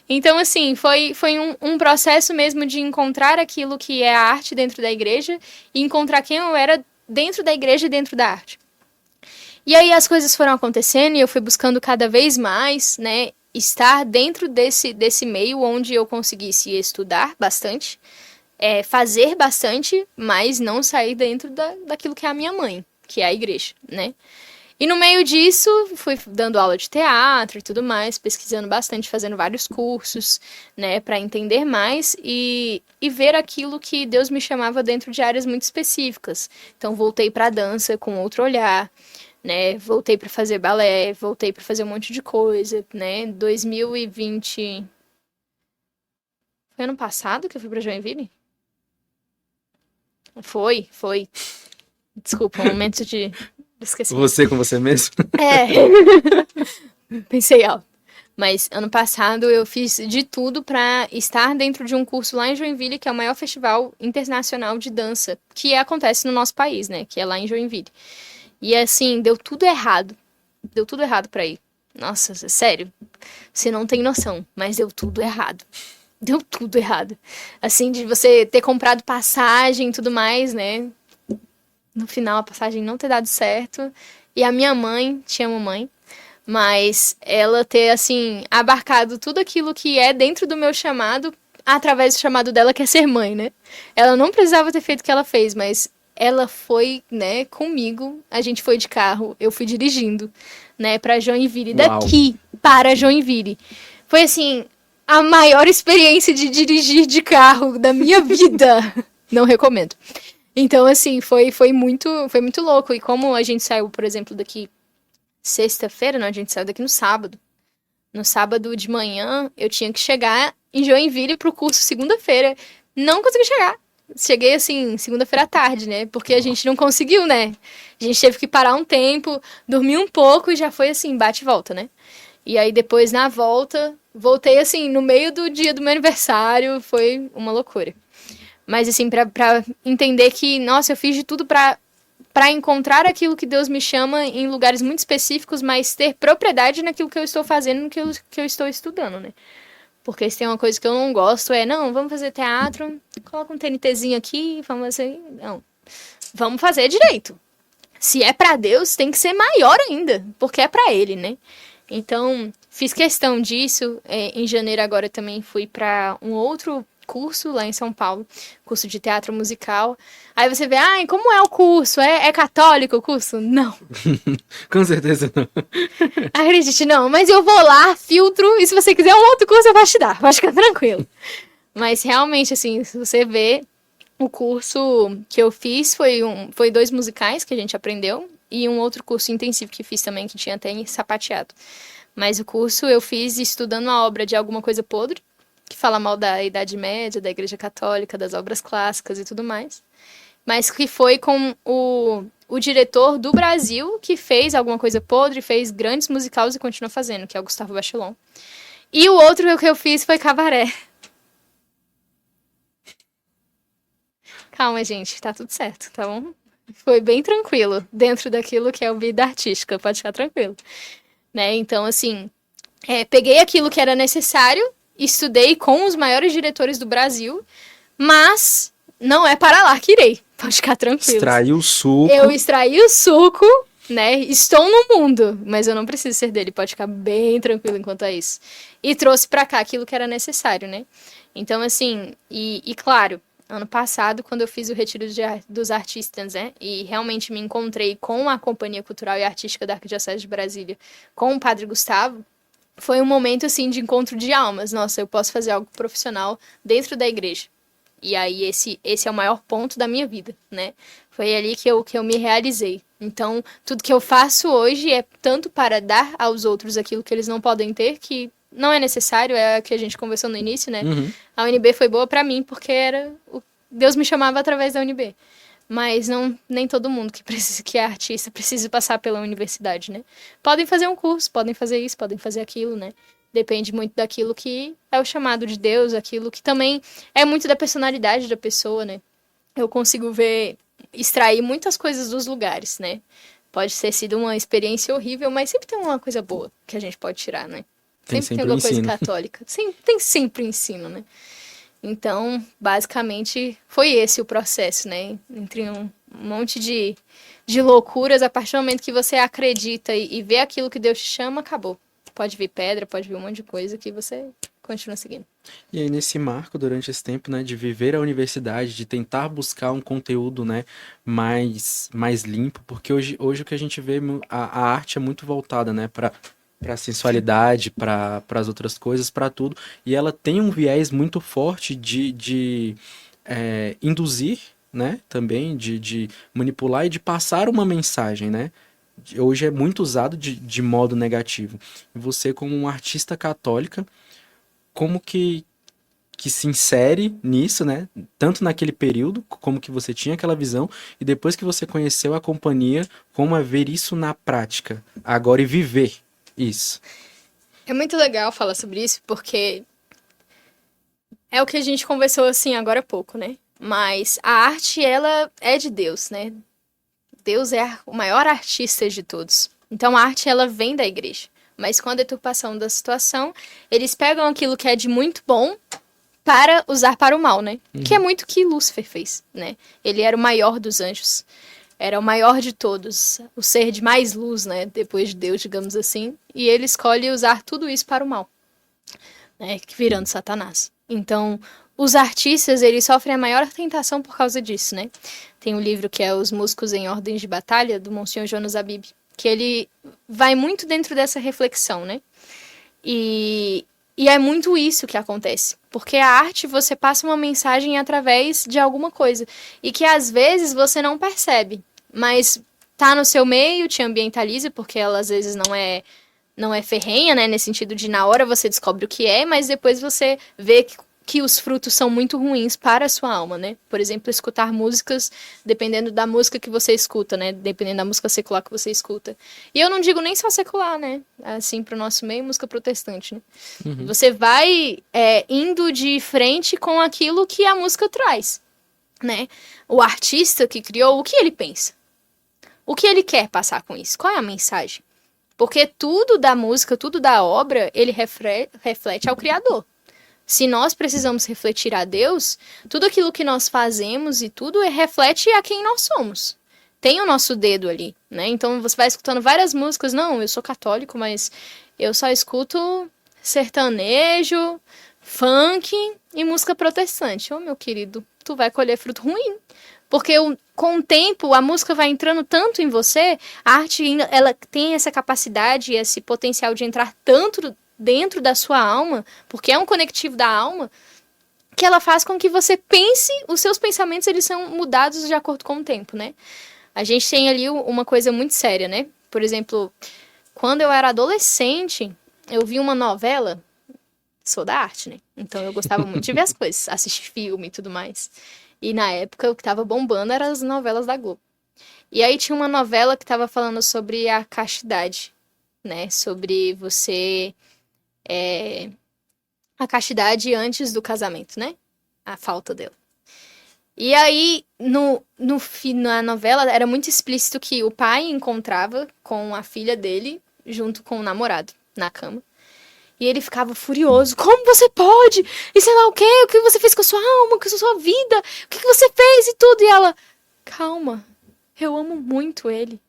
Então, assim, foi um processo mesmo de encontrar aquilo que é a arte dentro da igreja e encontrar quem eu era dentro da igreja e dentro da arte. E aí as coisas foram acontecendo e eu fui buscando cada vez mais, né, estar dentro desse meio onde eu conseguisse estudar bastante, fazer bastante, mas não sair dentro daquilo que é a minha mãe, que é a igreja, né? E no meio disso, fui dando aula de teatro e tudo mais, pesquisando bastante, fazendo vários cursos, né, para entender mais e ver aquilo que Deus me chamava dentro de áreas muito específicas. Então, voltei para a dança com outro olhar, né, voltei para fazer balé, voltei para fazer um monte de coisa, né, 2020... Foi ano passado que eu fui para Joinville? Foi. Desculpa, um momento de... Esqueci. Você com você mesmo? Pensei alto. Mas ano passado eu fiz de tudo para estar dentro de um curso lá em Joinville, que é o maior festival internacional de dança que acontece no nosso país, né? Que é lá em Joinville. E assim, deu tudo errado. Deu tudo errado pra ir. Nossa, sério. Você não tem noção, mas deu tudo errado. Deu tudo errado. Assim, de você ter comprado passagem e tudo mais, né? No final, a passagem não ter dado certo. E a minha mãe, te amo, mãe, mas ela ter, assim, abarcado tudo aquilo que é dentro do meu chamado, através do chamado dela, que é ser mãe, né? Ela não precisava ter feito o que ela fez, mas ela foi, né, comigo. A gente foi de carro, eu fui dirigindo, né, pra Joinville. Uau. Daqui para Joinville. Foi, assim, a maior experiência de dirigir de carro da minha vida. Não recomendo. Então, assim, foi muito louco. E como a gente saiu, por exemplo, daqui sexta-feira, não, a gente saiu daqui no sábado. No sábado de manhã, eu tinha que chegar em Joinville pro curso segunda-feira. Não consegui chegar. Cheguei, assim, segunda-feira à tarde, né? Porque a gente não conseguiu, né? A gente teve que parar um tempo, dormir um pouco e já foi, assim, bate e volta, né? E aí, depois, na volta, voltei, assim, no meio do dia do meu aniversário. Foi uma loucura. Mas, assim, pra entender que, nossa, eu fiz de tudo pra encontrar aquilo que Deus me chama em lugares muito específicos, mas ter propriedade naquilo que eu estou fazendo, no que eu estou estudando, né? Porque se tem uma coisa que eu não gosto não, vamos fazer teatro, coloca um TNTzinho aqui, vamos fazer... Não, vamos fazer direito. Se é pra Deus, tem que ser maior ainda, porque é pra Ele, né? Então, fiz questão disso. Em janeiro agora também fui pra um outro curso lá em São Paulo, curso de teatro musical. Aí você vê, como é o curso? É católico o curso? Não. Com certeza não. Acredite, não. Mas eu vou lá, filtro, e se você quiser um outro curso, eu posso te dar. Pode ficar tranquilo. Mas realmente, assim, se você vê, o curso que eu fiz foi 2 musicais que a gente aprendeu e um outro curso intensivo que fiz também, que tinha até sapateado. Mas o curso eu fiz estudando a obra de Alguma Coisa Podre, que fala mal da Idade Média, da Igreja Católica, das obras clássicas e tudo mais. Mas que foi com o diretor do Brasil, que fez Alguma Coisa Podre, fez grandes musicais e continua fazendo, que é o Gustavo Bachelon. E o outro que eu fiz foi Cabaré. Calma, gente, tá tudo certo, tá bom? Foi bem tranquilo, dentro daquilo que é o vida artística, pode ficar tranquilo. Né? Então, assim, peguei aquilo que era necessário, estudei com os maiores diretores do Brasil, mas não é para lá que irei. Pode ficar tranquilo. Extraiu o suco. Eu extraí o suco, né? Estou no mundo, mas eu não preciso ser dele. Pode ficar bem tranquilo enquanto é isso. E trouxe pra cá aquilo que era necessário, né? Então, assim, e claro, ano passado, quando eu fiz o Retiro dos Artistas, né? E realmente me encontrei com a Companhia Cultural e Artística da Arquidiocese de Brasília, com o Padre Gustavo, foi um momento, assim, de encontro de almas. Nossa, eu posso fazer algo profissional dentro da igreja. E aí, esse é o maior ponto da minha vida, né? Foi ali que eu me realizei. Então, tudo que eu faço hoje é tanto para dar aos outros aquilo que eles não podem ter, que não é necessário, é o que a gente conversou no início, né? Uhum. A UNB foi boa para mim, porque Deus me chamava através da UNB. Mas nem todo mundo que é artista precisa passar pela universidade, né? Podem fazer um curso, podem fazer isso, podem fazer aquilo, né? Depende muito daquilo que é o chamado de Deus, aquilo que também é muito da personalidade da pessoa, né? Eu consigo extrair muitas coisas dos lugares, né? Pode ter sido uma experiência horrível, mas sempre tem uma coisa boa que a gente pode tirar, né? Sempre tem alguma coisa católica. Tem sempre ensino, né? Então, basicamente, foi esse o processo, né? Entre um monte de loucuras, a partir do momento que você acredita e vê aquilo que Deus te chama, acabou. Pode vir pedra, pode vir um monte de coisa que você continua seguindo. E aí, nesse marco, durante esse tempo, né, de viver a universidade, de tentar buscar um conteúdo, né, mais limpo, porque hoje o que a gente vê, a arte é muito voltada, né, para a sensualidade, para as outras coisas, para tudo, e ela tem um viés muito forte de induzir, né, também, de manipular e de passar uma mensagem, né. Hoje é muito usado de modo negativo. E você, como uma artista católica, como que se insere nisso, né? Tanto naquele período, como que você tinha aquela visão, e depois que você conheceu a companhia, como é ver isso na prática, agora e viver isso. É muito legal falar sobre isso, porque é o que a gente conversou, assim, agora há pouco, né? Mas a arte, ela é de Deus, né? Deus é o maior artista de todos. Então a arte, ela vem da igreja. Mas com a deturpação da situação, eles pegam aquilo que é de muito bom para usar para o mal, né? Que é muito o que Lúcifer fez, né? Ele era o maior dos anjos. Era o maior de todos. O ser de mais luz, né? Depois de Deus, digamos assim. E ele escolhe usar tudo isso para o mal, né? Virando Satanás. Então, os artistas, eles sofrem a maior tentação por causa disso, né? Tem um livro que é Os Músicos em Ordens de Batalha, do Monsignor Jonas Abib, que ele vai muito dentro dessa reflexão, né? E é muito isso que acontece. Porque a arte, você passa uma mensagem através de alguma coisa. E que às vezes você não percebe. Mas tá no seu meio, te ambientaliza, porque ela às vezes não é ferrenha, né? Nesse sentido de na hora você descobre o que é, mas depois você vê que os frutos são muito ruins para a sua alma, né? Por exemplo, escutar músicas, dependendo da música que você escuta, né? Dependendo da música secular que você escuta. E eu não digo nem só secular, né? Assim, pro nosso meio, música protestante, né? Você vai indo de frente com aquilo que a música traz, né? O artista que criou, o que ele pensa? O que ele quer passar com isso? Qual é a mensagem? Porque tudo da música, tudo da obra, ele reflete ao Criador. Se nós precisamos refletir a Deus, tudo aquilo que nós fazemos e tudo reflete a quem nós somos. Tem o nosso dedo ali, né? Então você vai escutando várias músicas. Não, eu sou católico, mas eu só escuto sertanejo, funk e música protestante. Ô, meu querido, tu vai colher fruto ruim. Porque com o tempo, a música vai entrando tanto em você, a arte ela tem essa capacidade, esse potencial de entrar tanto dentro da sua alma, porque é um conectivo da alma, que ela faz com que você pense, os seus pensamentos eles são mudados de acordo com o tempo, né? A gente tem ali uma coisa muito séria, né? Por exemplo, quando eu era adolescente, eu vi uma novela, sou da arte, né? Então eu gostava muito de ver as coisas, assistir filme e tudo mais. E na época o que tava bombando eram as novelas da Globo. E aí tinha uma novela que tava falando sobre a castidade, né? Sobre você... a castidade antes do casamento, né? A falta dela. E aí, na novela, era muito explícito que o pai encontrava com a filha dele, junto com o namorado, na cama. E ele ficava furioso. Como você pode? E sei lá o quê? O que você fez com a sua alma? Com a sua vida? O que você fez e tudo? E ela, calma, eu amo muito ele.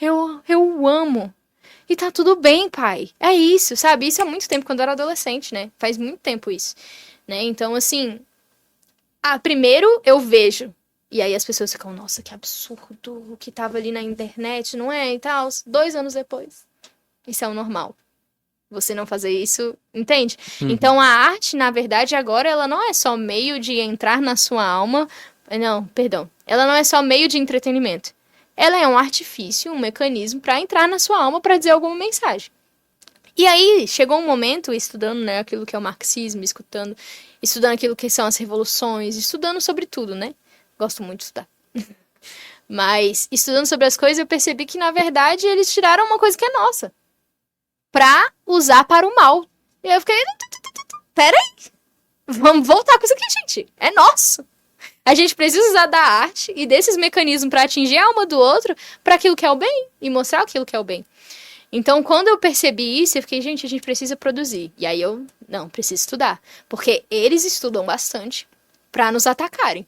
Eu o amo. E tá tudo bem, pai. É isso, sabe? Isso há muito tempo, quando eu era adolescente, né? Faz muito tempo isso, né? Então, assim... primeiro eu vejo. E aí as pessoas ficam, nossa, que absurdo o que tava ali na internet, não é? E tal. 2 anos depois. Isso é o normal. Você não fazer isso, entende? Então, a arte, na verdade, agora, ela não é só meio de entrar na sua alma. Não, perdão. Ela não é só meio de entretenimento. Ela é um artifício, um mecanismo para entrar na sua alma para dizer alguma mensagem. E aí, chegou um momento, estudando, né, aquilo que é o marxismo, estudando aquilo que são as revoluções, estudando sobre tudo, né? Gosto muito de estudar. Mas, estudando sobre as coisas, eu percebi que, na verdade, eles tiraram uma coisa que é nossa. Pra usar para o mal. E aí eu fiquei, peraí, vamos voltar com isso aqui, gente. É nosso. A gente precisa usar da arte e desses mecanismos para atingir a alma do outro para aquilo que é o bem e mostrar aquilo que é o bem. Então, quando eu percebi isso, eu fiquei, gente, a gente precisa produzir. E aí eu, não, preciso estudar. Porque eles estudam bastante para nos atacarem.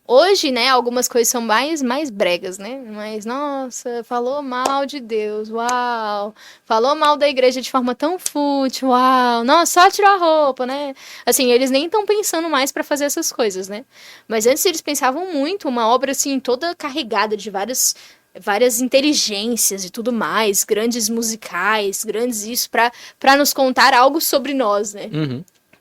Hoje, né, algumas coisas são mais bregas, né? Mas, nossa, falou mal de Deus, uau. Falou mal da igreja de forma tão fútil, uau. Nossa, só tirou a roupa, né? Assim, eles nem estão pensando mais pra fazer essas coisas, né? Mas antes eles pensavam muito, uma obra, assim, toda carregada de várias inteligências e tudo mais, grandes musicais, grandes isso, pra nos contar algo sobre nós, né?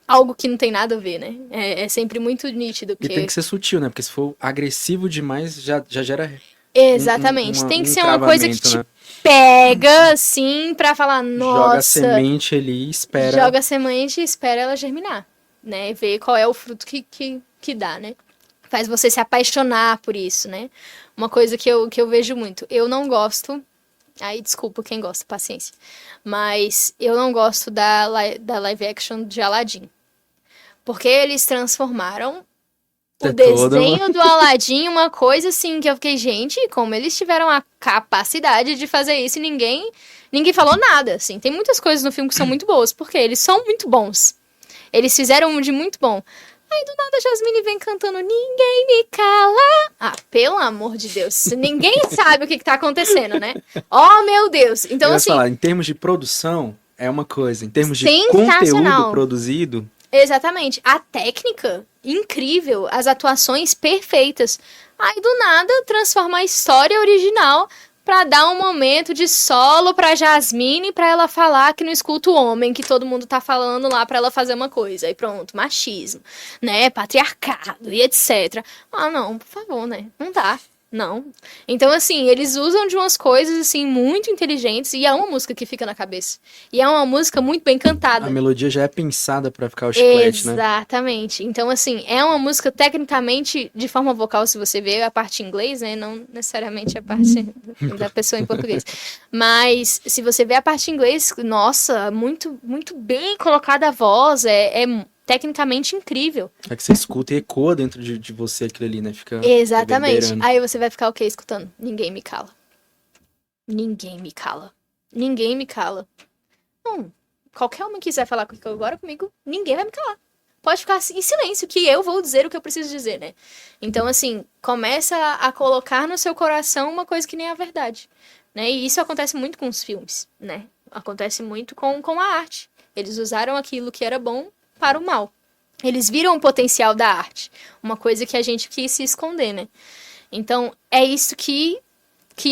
Algo que não tem nada a ver, né? É sempre muito nítido. E tem que ser sutil, né? Porque se for agressivo demais, já gera... Exatamente. Tem que ser uma coisa que te pega, assim, pra falar, nossa... Joga a semente ali e espera... Joga a semente e espera ela germinar, né? Ver qual é o fruto que dá, né? Faz você se apaixonar por isso, né? Uma coisa que eu vejo muito. Eu não gosto Aí, desculpa quem gosta, paciência. Mas eu não gosto da live action de Aladdin. Porque eles transformaram o desenho do Aladdin em uma coisa assim que eu fiquei, gente, como eles tiveram a capacidade de fazer isso e ninguém falou nada, assim. Tem muitas coisas no filme que são muito boas, porque eles são muito bons. Eles fizeram um de muito bom. Aí do nada a Jasmine vem cantando Ninguém Me Cala. Ah, pelo amor de Deus. Ninguém sabe o que tá acontecendo, né? Oh, meu Deus. Então, assim... falar, em termos de produção, é uma coisa. Em termos de conteúdo produzido... Exatamente. A técnica, incrível. As atuações perfeitas. Aí do nada transforma a história original pra dar um momento de solo pra Jasmine, pra ela falar que não escuta o homem, que todo mundo tá falando lá pra ela fazer uma coisa. Aí pronto, machismo, né, patriarcado e etc. Ah, não, por favor, né, não dá. Não. Então, assim, eles usam de umas coisas, assim, muito inteligentes e é uma música que fica na cabeça. E é uma música muito bem cantada. A melodia já é pensada pra ficar o chiclete, né? Exatamente. Então, assim, é uma música tecnicamente, de forma vocal, se você ver a parte em inglês, né? Não necessariamente a parte da pessoa em português. Mas, se você ver a parte em inglês, nossa, muito, muito bem colocada a voz, é tecnicamente incrível. É que você escuta e ecoa dentro de você aquilo ali, né? Fica exatamente. Aí você vai ficar o quê escutando? Ninguém me cala. Ninguém me cala. Ninguém me cala. Não, qualquer homem quiser falar agora comigo, ninguém vai me calar. Pode ficar em silêncio, que eu vou dizer o que eu preciso dizer, né? Então, assim, começa a colocar no seu coração uma coisa que nem é a verdade, né? E isso acontece muito com os filmes, né? Acontece muito com a arte. Eles usaram aquilo que era bom para o mal. Eles viram o potencial da arte. Uma coisa que a gente quis se esconder, né? Então, é isso que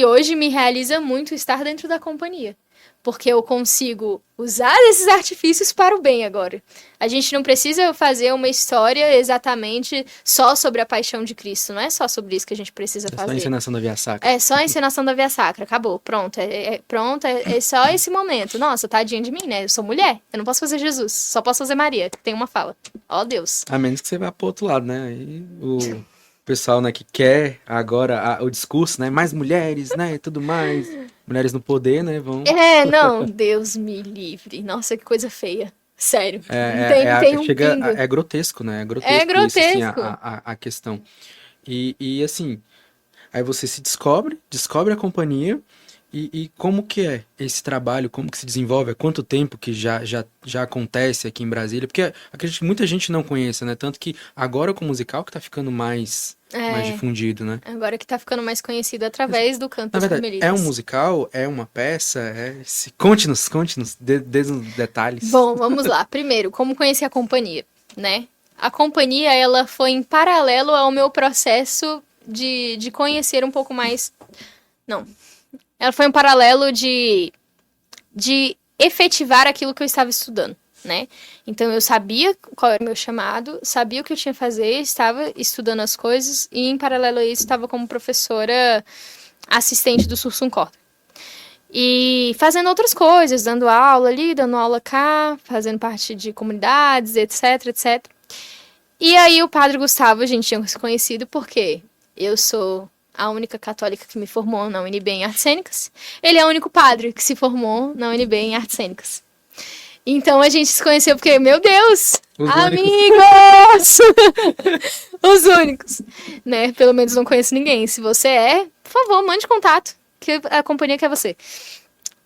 hoje me realiza muito estar dentro da companhia. Porque eu consigo usar esses artifícios para o bem agora. A gente não precisa fazer uma história exatamente só sobre a paixão de Cristo. Não é só sobre isso que a gente precisa fazer. É só a encenação da Via Sacra. É só a encenação da Via Sacra. Acabou. Pronto. Pronto. É só esse momento. Nossa, tadinha de mim, né? Eu sou mulher. Eu não posso fazer Jesus. Só posso fazer Maria, que tem uma fala. Ó, Deus. A menos que você vá pro outro lado, né? Aí o pessoal, né, que quer agora o discurso, né? Mais mulheres, né? E tudo mais. Mulheres no poder, né? Vão... não. Deus me livre. Nossa, que coisa feia. Sério. É grotesco, né? É grotesco. É grotesco. Isso, assim, a questão. E assim, aí você se descobre a companhia e como que é esse trabalho, como que se desenvolve, há quanto tempo que já acontece aqui em Brasília, porque acredito que muita gente não conheça, né? Tanto que agora com o musical que tá ficando mais difundido, né? Agora que tá ficando mais conhecido através do canto das Carmelitas. É um musical? É uma peça? Conte-nos, dê uns detalhes. Bom, vamos lá. Primeiro, como conheci a companhia, né? A companhia, ela foi em paralelo ao meu processo de conhecer um pouco mais... Não. Ela foi um paralelo de efetivar aquilo que eu estava estudando, né? Então, eu sabia qual era o meu chamado, sabia o que eu tinha que fazer, estava estudando as coisas e, em paralelo a isso, estava como professora assistente do Sursum Corda. E fazendo outras coisas, dando aula ali, dando aula cá, fazendo parte de comunidades, etc, etc. E aí, o padre Gustavo, a gente tinha se conhecido porque eu sou a única católica que me formou na UNB em Artes Cênicas. Ele é o único padre que se formou na UNB em Artes Cênicas. Então a gente se conheceu porque, meu Deus, amigos! Os únicos. Né? Pelo menos não conheço ninguém. Se você por favor, mande contato, que a companhia quer você.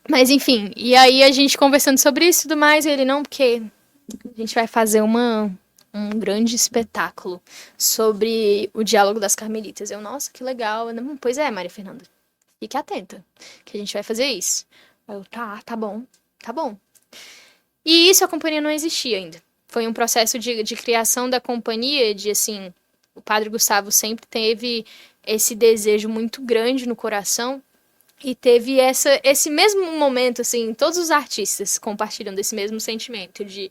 Mas enfim, e aí a gente conversando sobre isso e tudo mais, e ele, não, porque a gente vai fazer um grande espetáculo sobre o diálogo das Carmelitas. Eu, nossa, que legal. Eu, pois é, Maria Fernanda, fique atenta, que a gente vai fazer isso. Eu, tá bom. E isso, a companhia não existia ainda. Foi um processo de criação da companhia, de assim, o padre Gustavo sempre teve esse desejo muito grande no coração e teve esse mesmo momento, assim, todos os artistas compartilham desse mesmo sentimento de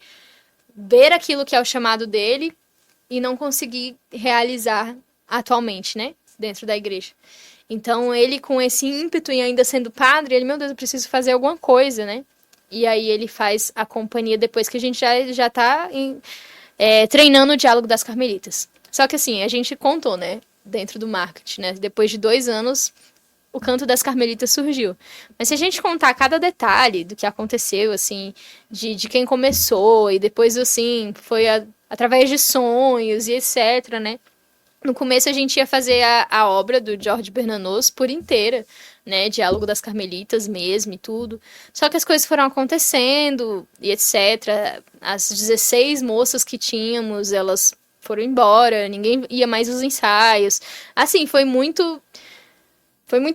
ver aquilo que é o chamado dele e não conseguir realizar atualmente, né, dentro da igreja. Então, ele com esse ímpeto e ainda sendo padre, ele, meu Deus, eu preciso fazer alguma coisa, né? E aí ele faz a companhia depois que a gente já tá treinando o diálogo das Carmelitas. Só que assim, a gente contou, né, dentro do marketing, né, depois de 2 anos, o Canto das Carmelitas surgiu. Mas se a gente contar cada detalhe do que aconteceu, assim, de quem começou, e depois, assim, foi através de sonhos e etc, né? No começo a gente ia fazer a obra do Jorge Bernanos por inteira, né? Diálogo das Carmelitas mesmo e tudo. Só que as coisas foram acontecendo e etc. As 16 moças que tínhamos, elas foram embora, ninguém ia mais aos ensaios. Assim, foi muito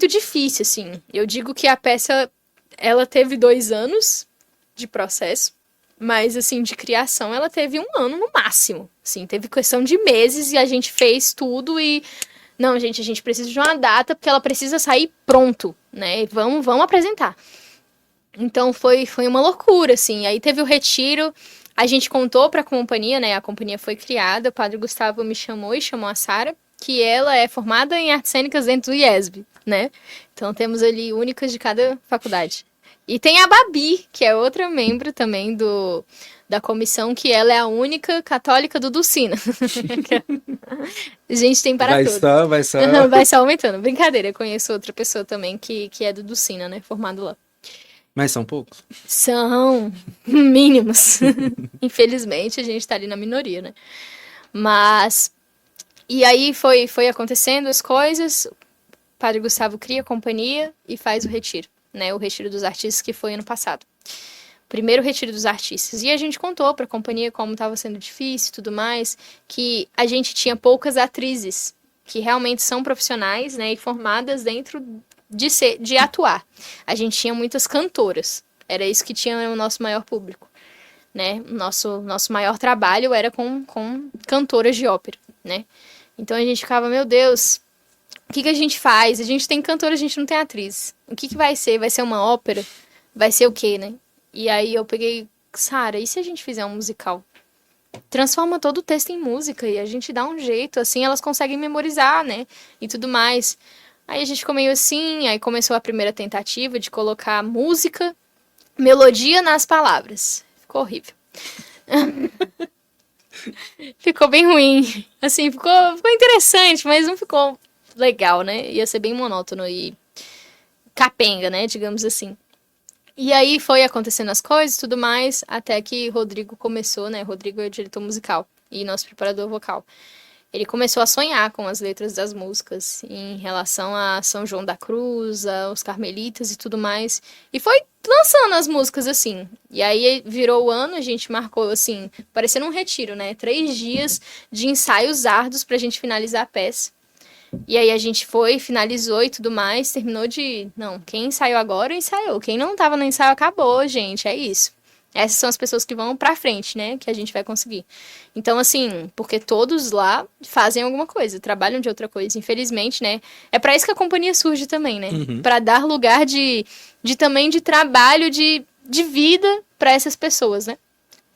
difícil, assim. Eu digo que a peça, ela teve 2 anos de processo, mas, assim, de criação, ela teve 1 ano no máximo. Assim, teve questão de meses e a gente fez tudo e... Não, gente, a gente precisa de uma data porque ela precisa sair pronto, né? Vamos apresentar. Então, foi uma loucura, assim. Aí teve o retiro, a gente contou pra companhia, né? A companhia foi criada, o Padre Gustavo me chamou e chamou a Sara, que ela é formada em artes cênicas dentro do IESB, né? Então, temos ali únicas de cada faculdade. E tem a Babi, que é outra membro também da comissão, que ela é a única católica do Dulcina. A gente tem para todos. Vai só. Vai só aumentando. Brincadeira, eu conheço outra pessoa também que é do Dulcina, né? Formado lá. Mas são poucos? São mínimos. Infelizmente, a gente tá ali na minoria, né? Mas... E aí foi acontecendo as coisas, o Padre Gustavo cria a companhia e faz o retiro. Né, o Retiro dos Artistas, que foi ano passado. Primeiro Retiro dos Artistas. E a gente contou para a companhia como estava sendo difícil e tudo mais, que a gente tinha poucas atrizes que realmente são profissionais, né, e formadas dentro de atuar. A gente tinha muitas cantoras. Era isso que tinha o nosso maior público. Né? Nosso maior trabalho era com cantoras de ópera. Né? Então a gente ficava, meu Deus... O que a gente faz? A gente tem cantora, a gente não tem atriz. O que vai ser? Vai ser uma ópera? Vai ser o quê, né? E aí eu peguei, Sara, e se a gente fizer um musical? Transforma todo o texto em música e a gente dá um jeito, assim elas conseguem memorizar, né? E tudo mais. Aí a gente ficou meio assim, aí começou a primeira tentativa de colocar música, melodia nas palavras. Ficou horrível. Ficou bem ruim. Assim, ficou interessante, mas não ficou... legal, né? Ia ser bem monótono e capenga, né? Digamos assim. E aí foi acontecendo as coisas e tudo mais, até que Rodrigo começou, né? Rodrigo é o diretor musical e nosso preparador vocal. Ele começou a sonhar com as letras das músicas em relação a São João da Cruz, aos Carmelitas e tudo mais. E foi lançando as músicas, assim. E aí virou o ano, a gente marcou, assim, parecendo um retiro, né? 3 dias de ensaios árduos pra gente finalizar a peça. E aí a gente foi, finalizou e tudo mais, terminou de... Não, quem ensaiou agora, ensaiou. Quem não tava no ensaio, acabou, gente, é isso. Essas são as pessoas que vão pra frente, né, que a gente vai conseguir. Então, assim, porque todos lá fazem alguma coisa, trabalham de outra coisa, infelizmente, né. É pra isso que a companhia surge também, né. Uhum. Pra dar lugar também de trabalho, de vida pra essas pessoas, né.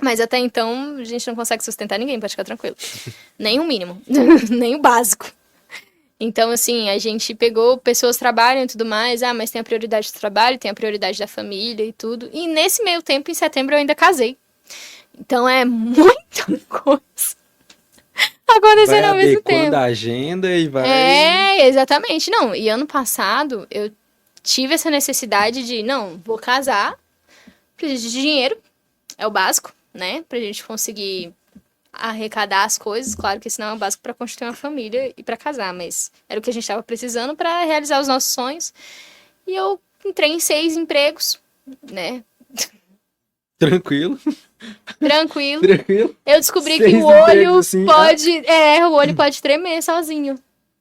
Mas até então, a gente não consegue sustentar ninguém, pode ficar tranquilo. Nem o mínimo, nem o básico. Então, assim, a gente pegou, pessoas trabalham e tudo mais, mas tem a prioridade do trabalho, tem a prioridade da família e tudo. E nesse meio tempo, em setembro, eu ainda casei. Então, é muita coisa acontecendo ao mesmo tempo. Da agenda e vai... É, exatamente. Não, e ano passado, eu tive essa necessidade de, não, vou casar, preciso de dinheiro, é o básico, né, pra gente conseguir... arrecadar as coisas, claro que esse não é o básico para constituir uma família e para casar, mas era o que a gente estava precisando para realizar os nossos sonhos. E eu entrei em 6 empregos, né? Tranquilo. Eu descobri 6 que o olho assim, o olho pode tremer sozinho.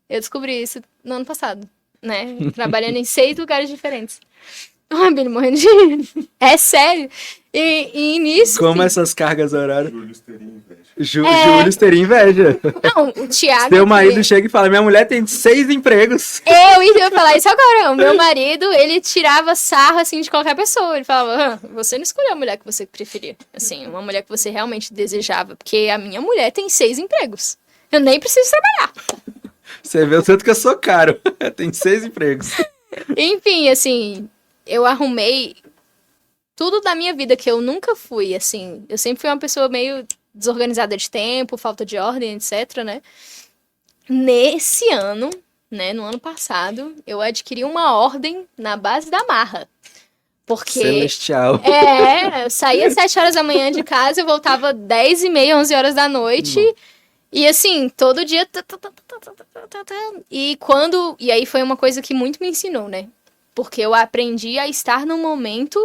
Eu descobri isso no ano passado, né? Trabalhando em 6 lugares diferentes. Ai, Billy, morrendo de... É sério. E nisso... Como filho... essas cargas horárias... Júlio teria inveja. Júlio teria inveja. Não, o Thiago... Seu marido chega e fala, minha mulher tem 6 empregos. Eu ia falar isso agora. O meu marido, ele tirava sarro, assim, de qualquer pessoa. Ele falava, você não escolheu a mulher que você preferia. Assim, uma mulher que você realmente desejava. Porque a minha mulher tem 6 empregos. Eu nem preciso trabalhar. Você vê o tanto que eu sou caro. Tem 6 empregos. Enfim, assim... Eu arrumei tudo da minha vida que eu nunca fui, assim. Eu sempre fui uma pessoa meio desorganizada de tempo, falta de ordem, etc, né? Nesse ano, né, no ano passado, eu adquiri uma ordem na base da marra. Porque Celestial. eu saía às 7 horas da manhã de casa, eu voltava 10h30, 11 horas da noite. E assim, todo dia. E aí foi uma coisa que muito me ensinou, né? Porque eu aprendi a estar no momento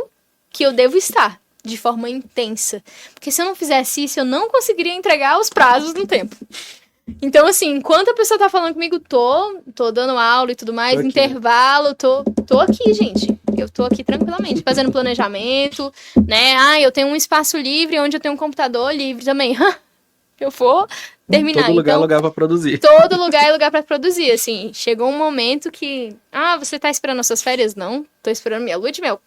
que eu devo estar, de forma intensa. Porque se eu não fizesse isso, eu não conseguiria entregar os prazos no tempo. Então, assim, enquanto a pessoa tá falando comigo, tô dando aula e tudo mais, Tô aqui, intervalo, tô aqui, gente. Eu tô aqui tranquilamente, fazendo planejamento, né? Eu tenho um espaço livre, onde eu tenho um computador livre também. Eu vou terminar. Todo lugar é Então, lugar pra produzir. todo lugar é lugar pra produzir, assim. Chegou um momento que... você tá esperando as suas férias? Não, tô esperando minha lua de mel.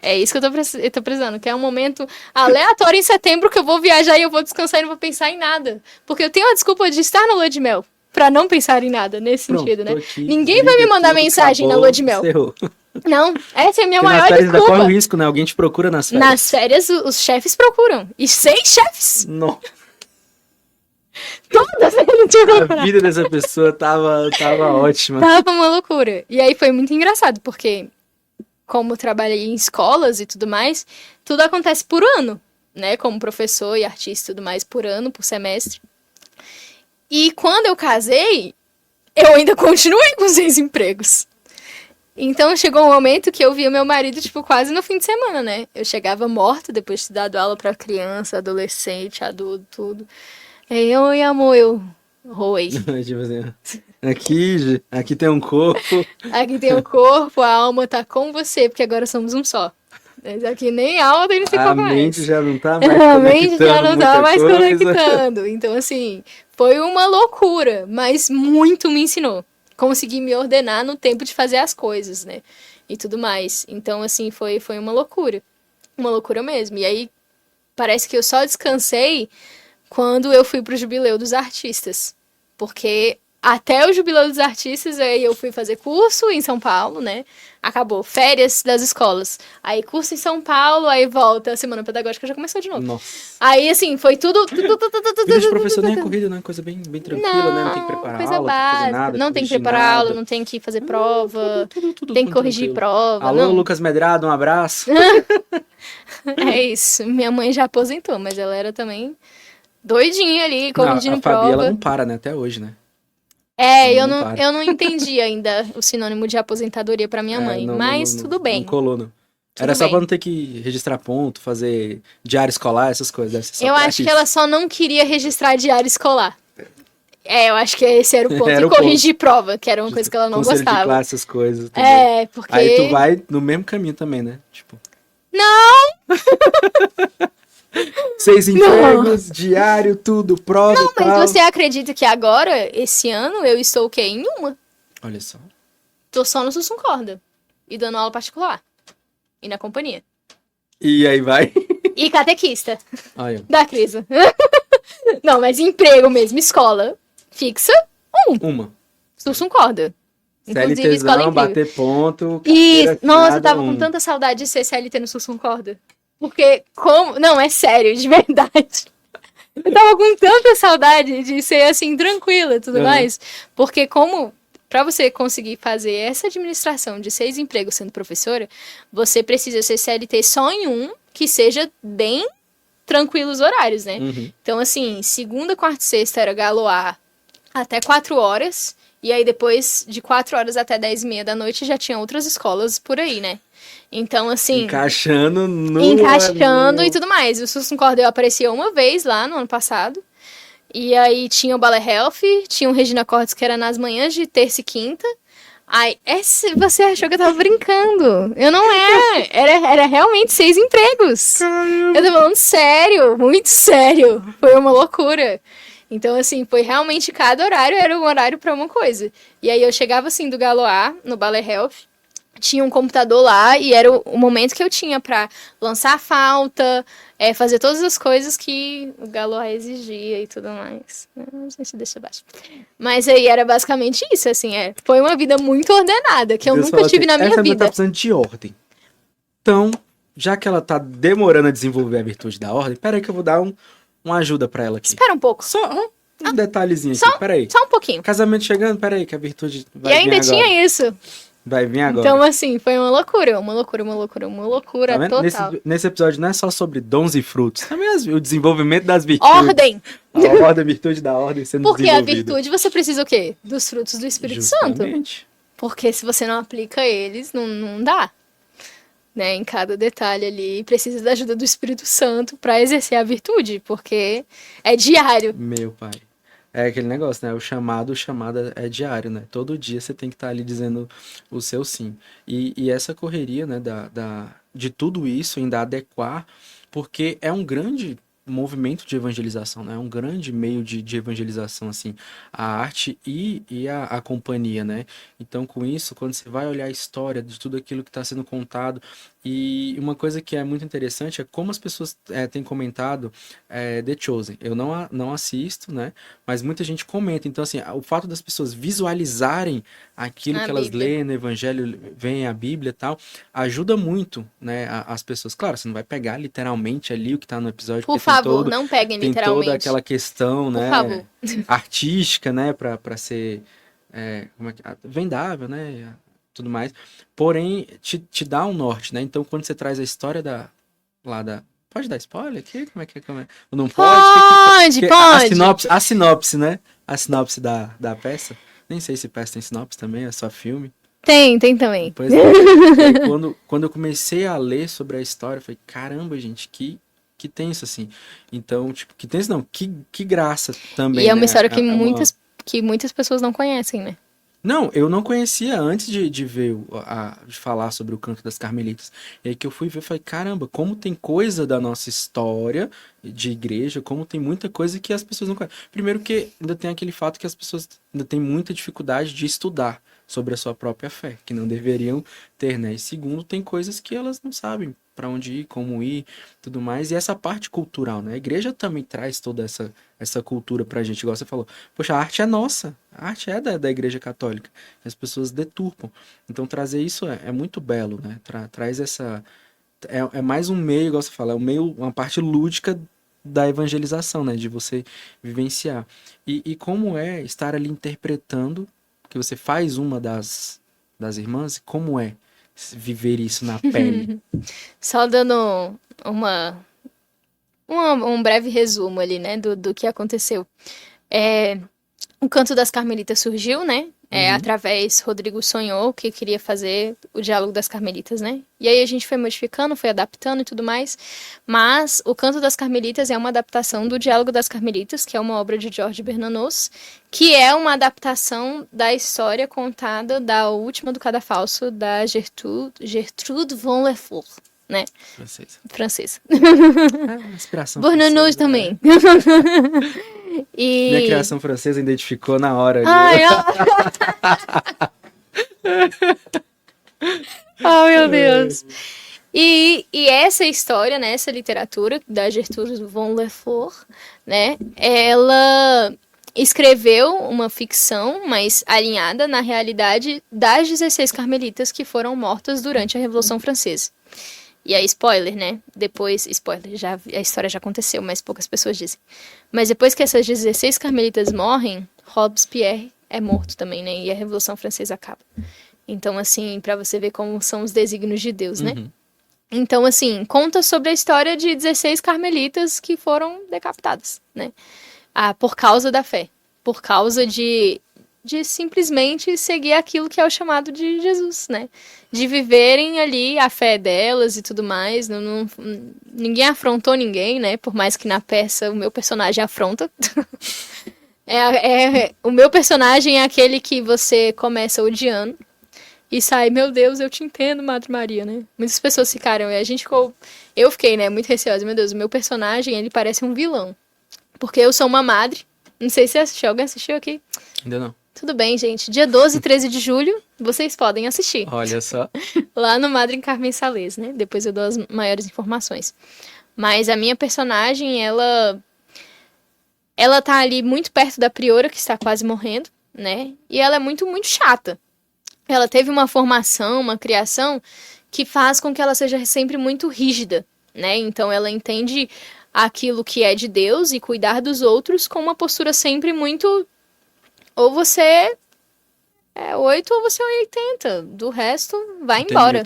É isso que eu tô precisando, que é um momento aleatório em setembro que eu vou viajar e eu vou descansar e não vou pensar em nada. Porque eu tenho a desculpa de estar na lua de mel, pra não pensar em nada, nesse sentido, né? Aqui, Ninguém vai me mandar mensagem na lua de mel. Encerrou. Não, essa é a minha Porque maior nas férias ainda desculpa. corre o risco, né? Alguém te procura nas férias. Nas férias, os chefes procuram. E 6 chefes! Não. Toda férias tinha que A procurar. vida dessa pessoa tava ótima. Tava uma loucura. E aí foi muito engraçado, porque como eu trabalhei em escolas e tudo mais, tudo acontece por ano, né? Como professor e artista e tudo mais, por ano, por semestre. E quando eu casei, eu ainda continuei com 6 empregos. Então chegou um momento que eu via meu marido, tipo, quase no fim de semana, né? Eu chegava morta depois de ter dado aula pra criança, adolescente, adulto, tudo. Aí, oi, amor, eu roei. Tipo assim, aqui tem um corpo. Aqui tem o corpo, a alma tá com você, porque agora somos um só. Mas aqui nem a alma tem não sei A qual mais. mente já não tá mais A mente já não tá muita mais coisa. conectando. Então, assim, foi uma loucura, mas muito me ensinou. Consegui me ordenar no tempo de fazer as coisas, né? E tudo mais. Então, assim, foi uma loucura. Uma loucura mesmo. E aí, parece que eu só descansei quando eu fui pro Jubileu dos Artistas. Porque até o Jubileu dos Artistas, aí eu fui fazer curso em São Paulo, né? Acabou, férias das escolas. Aí curso em São Paulo, aí volta, a semana pedagógica já começou de novo. Nossa. Aí, assim, foi tudo... Vida de professor nem é corrida, né? Coisa bem tranquila, né? Não tem que preparar coisa aula, não tem que fazer básica. nada. Não tem que corrigir preparar nada. aula, não tem que fazer prova, Tudo tem que corrigir tranquilo. prova. Alô, não. Lucas Medrado, um abraço. É isso. Minha mãe já aposentou, mas ela era também doidinha ali, corrigindo A Fabi, prova. ela não para, né? Até hoje, né? Eu não não, para. eu não entendi ainda o sinônimo de aposentadoria pra minha mãe, mas tudo bem. Não colou, não. Tudo Era só bem. pra não ter que registrar ponto, fazer diário escolar, essas coisas. Deve ser só Eu pra acho que isso. ela só não queria registrar diário escolar. Eu acho que esse era o ponto. Era E o ponto. corrigir prova, que era uma coisa que ela não Conselho de gostava. classe, essas coisas. Também. Porque... Aí tu vai no mesmo caminho também, né? Tipo, Não! 6 empregos, diário, tudo, prova e Mas tal. você acredita que agora, esse ano, eu estou o quê? Em uma. Olha só. Tô só no Sussum Corda. E dando aula particular. E na companhia. E aí vai. E catequista. Aí, ó. Da Crisa. Não, mas emprego mesmo. Escola fixa. Uma. Sussum Corda. Inclusive, escola CLTzão, incrível. bater ponto. E, carteira nossa, eu assinada, tava com tanta saudade de ser CLT no Sussum Corda. Porque, como... Não, é sério, de verdade. Eu tava com tanta saudade de ser, assim, tranquila e tudo Uhum. mais. Porque como... Pra você conseguir fazer essa administração de 6 empregos sendo professora, você precisa ser CLT só em um que seja bem tranquilo os horários, né? Uhum. Então, assim, segunda, quarta e sexta era galoar até 4 horas. E aí, depois de 4 horas até 10h30 da noite, já tinha outras escolas por aí, né? Então, assim... Encaixando no... Encaixando e tudo mais. O Sussum Corda eu aparecia uma vez lá no ano passado. E aí tinha o Ballet Health, tinha o Regina Cortes, que era nas manhãs de terça e quinta. Aí, você achou que eu tava brincando. Eu não era. Era realmente 6 empregos. Eu tô falando sério, muito sério. Foi uma loucura. Então, assim, foi realmente cada horário era um horário pra uma coisa. E aí eu chegava, assim, do Galois, no Ballet Health, tinha um computador lá e era o momento que eu tinha pra lançar a falta, fazer todas as coisas que o Galois exigia e tudo mais. A gente deixa abaixo. Mas aí era basicamente isso, assim, foi uma vida muito ordenada, que eu Deus nunca fala tive assim, na minha essa menina vida. tá precisando de ordem. Então, já que ela tá demorando a desenvolver a virtude da ordem, peraí que eu vou dar uma ajuda pra ela aqui. Espera um pouco. Só um detalhezinho aqui, peraí. Só um pouquinho. Casamento chegando, peraí, que a virtude vai E ainda vir agora. tinha isso. Vai vir agora. Então, assim, foi uma loucura Tá vendo? total. Nesse episódio não é só sobre dons e frutos, também o desenvolvimento das virtudes. Ordem! A virtude da ordem sendo Porque a desenvolvida. virtude você precisa o quê? Dos frutos do Espírito Santo. Justamente. Porque se você não aplica eles, não dá. Né? Em cada detalhe ali, precisa da ajuda do Espírito Santo para exercer a virtude, porque é diário. Meu pai. É aquele negócio, né? O chamado é diário, né? Todo dia você tem que estar ali dizendo o seu sim. E essa correria, né, de tudo isso, ainda adequar, porque é um grande movimento de evangelização, né? É um grande meio de evangelização, assim, a arte e a companhia, né? Então, com isso, quando você vai olhar a história de tudo aquilo que está sendo contado, e uma coisa que é muito interessante é como as pessoas têm comentado The Chosen. Eu não assisto, né? Mas muita gente comenta. Então, assim, o fato das pessoas visualizarem aquilo A que elas Bíblia. leem no Evangelho, veem a Bíblia e tal, ajuda muito, né? As pessoas. Claro, você não vai pegar literalmente ali o que está no episódio. Por porque tem favor, não peguem tem literalmente. toda aquela questão, Por né? favor. Artística, né? Pra ser como é que, vendável, né? Tudo mais. Porém, te dá um norte, né? Então, quando você traz a história Pode dar spoiler aqui? Como é? Não pode? Pode. A sinopse, né? A sinopse da peça. Nem sei se peça tem sinopse também, é só filme. Tem também. Pois é. E aí, quando eu comecei a ler sobre a história, eu falei, caramba, gente, que tenso, assim. Então, tipo, que tenso não, que graça também, E é uma né? história que muitas pessoas não conhecem, né? Não, eu não conhecia antes de ver, de falar sobre o Canto das Carmelitas. E aí que eu fui ver, falei, caramba, como tem coisa da nossa história de igreja, como tem muita coisa que as pessoas não conhecem. Primeiro que ainda tem aquele fato que as pessoas ainda têm muita dificuldade de estudar sobre a sua própria fé, que não deveriam ter, né? E segundo, tem coisas que elas não sabem para onde ir, como ir, tudo mais. E essa parte cultural, né? A igreja também traz toda essa cultura pra gente, igual você falou. Poxa, a arte é nossa, a arte é da igreja católica. As pessoas deturpam. Então trazer isso é muito belo, né? Traz essa... É mais um meio, igual você fala, é um meio, uma parte lúdica da evangelização, né? De você vivenciar. E como é estar ali interpretando, que você faz uma das irmãs, como é viver isso na pele? Só dando um breve resumo ali, né, do que aconteceu. O Canto das Carmelitas surgiu, né? Através, Rodrigo sonhou que queria fazer o Diálogo das Carmelitas, né? E aí a gente foi modificando, foi adaptando e tudo mais. Mas o Canto das Carmelitas é uma adaptação do Diálogo das Carmelitas, que é uma obra de George Bernanos, que é uma adaptação da história contada da última do Cadafalso, da Gertrude von Lefort, né? Francesa. Uma inspiração Bernanos francesa, também. E... Minha criação francesa identificou na hora. Ai, oh, meu Deus. E essa história, né, essa literatura da Gertrude von Lefort, né, ela escreveu uma ficção, mas alinhada na realidade das 16 carmelitas que foram mortas durante a Revolução Francesa. E aí, spoiler, né? Depois, spoiler, a história já aconteceu, mas poucas pessoas dizem. Mas depois que essas 16 carmelitas morrem, Robespierre é morto também, né? E a Revolução Francesa acaba. Então, assim, pra você ver como são os desígnios de Deus, né? Então, assim, conta sobre a história de 16 carmelitas que foram decapitadas, né? Por causa da fé. Por causa de simplesmente seguir aquilo que é o chamado de Jesus, né? De viverem ali a fé delas e tudo mais. Ninguém afrontou ninguém, né? Por mais que na peça o meu personagem afronta. O meu personagem é aquele que você começa odiando e sai, meu Deus, eu te entendo, Madre Maria, né? Muitas pessoas ficaram, e a gente ficou... Eu fiquei, né, muito receosa. Meu Deus, o meu personagem, ele parece um vilão. Porque eu sou uma madre. Não sei se assistiu. Alguém assistiu aqui? Ainda não. Tudo bem, gente. Dia 12 e 13 de julho, vocês podem assistir. Olha só. Lá no Madre Carmen Salles, né? Depois eu dou as maiores informações. Mas a minha personagem, ela tá ali muito perto da priora, que está quase morrendo, né? E ela é muito, muito chata. Ela teve uma formação, uma criação que faz com que ela seja sempre muito rígida, né? Então ela entende aquilo que é de Deus e cuidar dos outros com uma postura sempre muito... Ou você é 8 ou você é 80. Do resto, vai embora.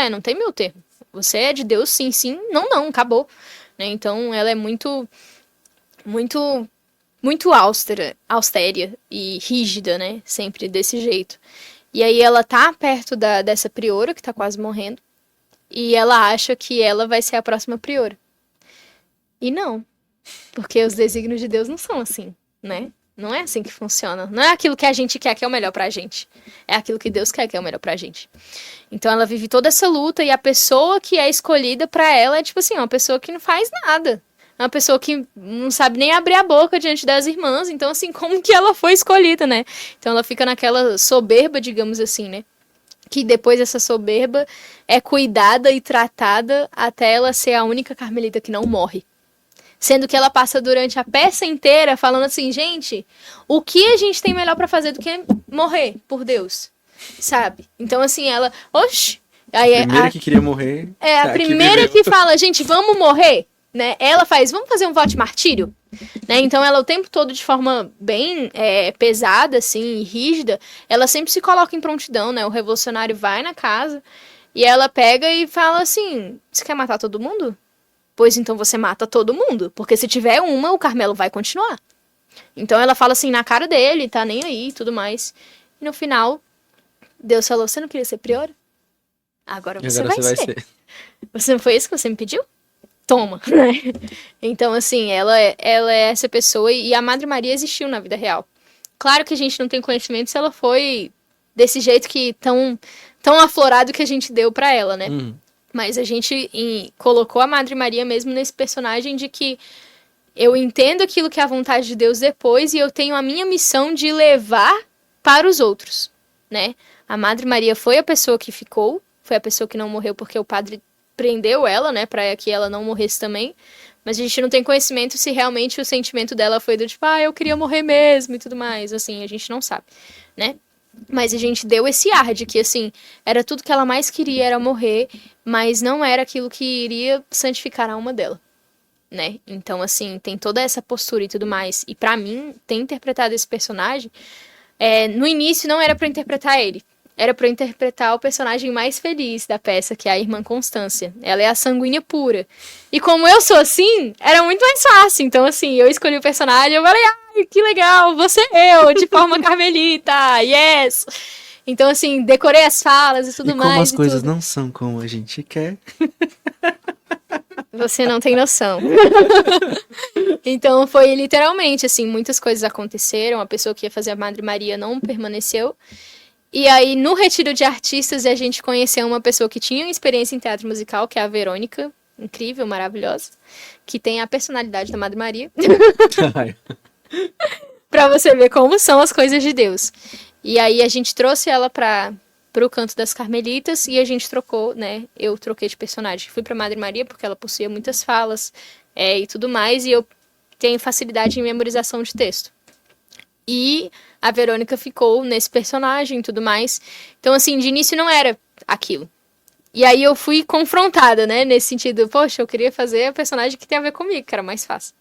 Não tem meio termo. Você é de Deus, sim, sim. Não, não, acabou. Né? Então, ela é muito austera e rígida, né? Sempre desse jeito. E aí ela tá perto dessa priora, que tá quase morrendo. E ela acha que ela vai ser a próxima priora. E não. Porque os desígnios de Deus não são assim, né? Não é assim que funciona. Não é aquilo que a gente quer que é o melhor pra gente. É aquilo que Deus quer que é o melhor pra gente. Então ela vive toda essa luta e a pessoa que é escolhida pra ela é tipo assim, uma pessoa que não faz nada. É uma pessoa que não sabe nem abrir a boca diante das irmãs. Então assim, como que ela foi escolhida, né? Então ela fica naquela soberba, digamos assim, né? Que depois essa soberba é cuidada e tratada até ela ser a única carmelita que não morre. Sendo que ela passa durante a peça inteira falando assim, gente, o que a gente tem melhor pra fazer do que morrer por Deus, sabe? Então assim, ela, oxe... Aí, a primeira que queria morrer... É, a primeira que fala, gente, vamos morrer, né? Ela faz, vamos fazer um voto de martírio? Né? Então ela o tempo todo de forma bem pesada, assim, rígida, ela sempre se coloca em prontidão, né? O revolucionário vai na casa e ela pega e fala assim, você quer matar todo mundo? Pois então você mata todo mundo, porque se tiver uma, o Carmelo vai continuar. Então ela fala assim na cara dele, tá nem aí e tudo mais. E no final, Deus falou, você não queria ser priora? Agora você vai ser. Você não foi isso que você me pediu? Toma. Então assim, ela é essa pessoa e a Madre Maria existiu na vida real. Claro que a gente não tem conhecimento se ela foi desse jeito que tão aflorado que a gente deu pra ela, né? Mas a gente colocou a Madre Maria mesmo nesse personagem de que eu entendo aquilo que é a vontade de Deus depois e eu tenho a minha missão de levar para os outros, né? A Madre Maria foi a pessoa que ficou, foi a pessoa que não morreu porque o padre prendeu ela, né? Para que ela não morresse também. Mas a gente não tem conhecimento se realmente o sentimento dela foi do tipo, eu queria morrer mesmo e tudo mais. Assim, a gente não sabe, né? Mas a gente deu esse ar de que, assim, era tudo que ela mais queria, era morrer, mas não era aquilo que iria santificar a alma dela, né? Então, assim, tem toda essa postura e tudo mais. E pra mim, ter interpretado esse personagem, no início não era pra interpretar ele. Era pra interpretar o personagem mais feliz da peça, que é a irmã Constância. Ela é a sanguínea pura. E como eu sou assim, era muito mais fácil. Então, assim, eu escolhi o personagem, eu falei, ai, que legal, você eu, de forma carmelita, yes! Então, assim, decorei as falas e tudo mais. Como as coisas não são como a gente quer. Você não tem noção. Então, foi literalmente, assim, muitas coisas aconteceram. A pessoa que ia fazer a Madre Maria não permaneceu. E aí, no retiro de artistas, a gente conheceu uma pessoa que tinha experiência em teatro musical, que é a Verônica, incrível, maravilhosa, que tem a personalidade da Madre Maria. Pra você ver como são as coisas de Deus. E aí, a gente trouxe ela pro canto das Carmelitas e a gente trocou, né? Eu troquei de personagem. Fui pra Madre Maria porque ela possuía muitas falas e tudo mais, e eu tenho facilidade em memorização de texto. E a Verônica ficou nesse personagem e tudo mais. Então, assim, de início não era aquilo. E aí eu fui confrontada, né? Nesse sentido, poxa, eu queria fazer a personagem que tem a ver comigo, que era mais fácil,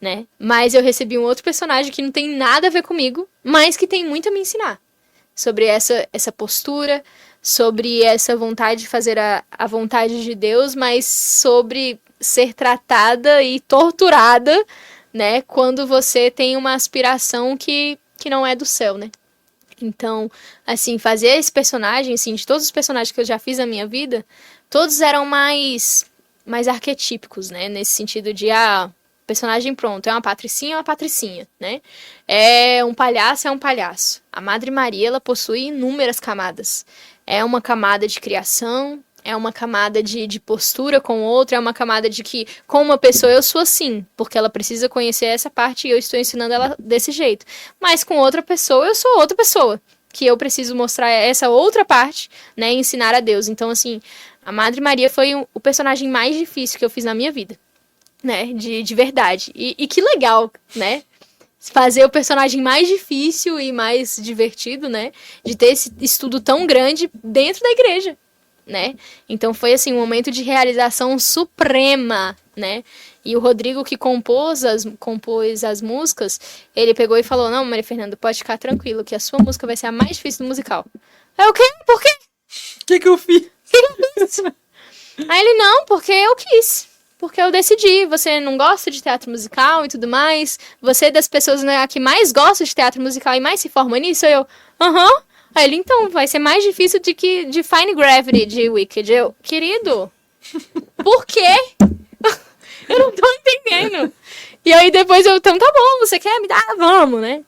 né? Mas eu recebi um outro personagem que não tem nada a ver comigo, mas que tem muito a me ensinar. Sobre essa postura, sobre essa vontade de fazer a vontade de Deus, mas sobre ser tratada e torturada, né, quando você tem uma aspiração que não é do céu, né? Então, assim, fazer esse personagem, assim, de todos os personagens que eu já fiz na minha vida, todos eram mais arquetípicos, né? Nesse sentido de, personagem pronto, é uma patricinha, né? É um palhaço. A Madre Maria, ela possui inúmeras camadas. É uma camada de criação, é uma camada de postura com outra, é uma camada de que, com uma pessoa, eu sou assim, porque ela precisa conhecer essa parte e eu estou ensinando ela desse jeito. Mas com outra pessoa, eu sou outra pessoa, que eu preciso mostrar essa outra parte, né, e ensinar a Deus. Então, assim, a Madre Maria foi o personagem mais difícil que eu fiz na minha vida, né, de verdade. E que legal, né? Fazer o personagem mais difícil e mais divertido, né? De ter esse estudo tão grande dentro da igreja, né? Então foi assim um momento de realização suprema né? E o Rodrigo, que compôs as músicas, ele pegou e falou, não, Maria Fernanda, pode ficar tranquilo, que a sua música vai ser a mais difícil do musical. Aí o quê? Por quê? O que eu fiz? Aí ele, não, porque eu quis. Porque eu decidi, você não gosta de teatro musical e tudo mais, você é das pessoas, né, que mais gosta de teatro musical e mais se forma nisso, aí eu, aham. Aí ele, então, vai ser mais difícil de que Define Gravity de Wicked. Eu, querido, por quê? Eu não tô entendendo. E aí depois eu, então tá bom, você quer me dar? Vamos, né?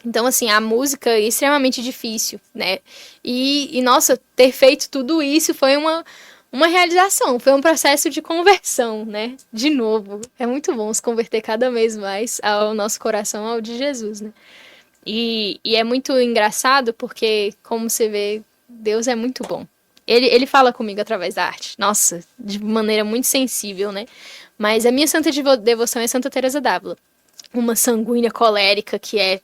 Então, assim, a música é extremamente difícil, né? E nossa, ter feito tudo isso foi uma realização, foi um processo de conversão, né? De novo, é muito bom se converter cada vez mais ao nosso coração, ao de Jesus, né? E é muito engraçado porque, como você vê, Deus é muito bom. Ele fala comigo através da arte. Nossa, de maneira muito sensível, né? Mas a minha santa devoção é Santa Teresa d'Ávila. Uma sanguínea colérica que é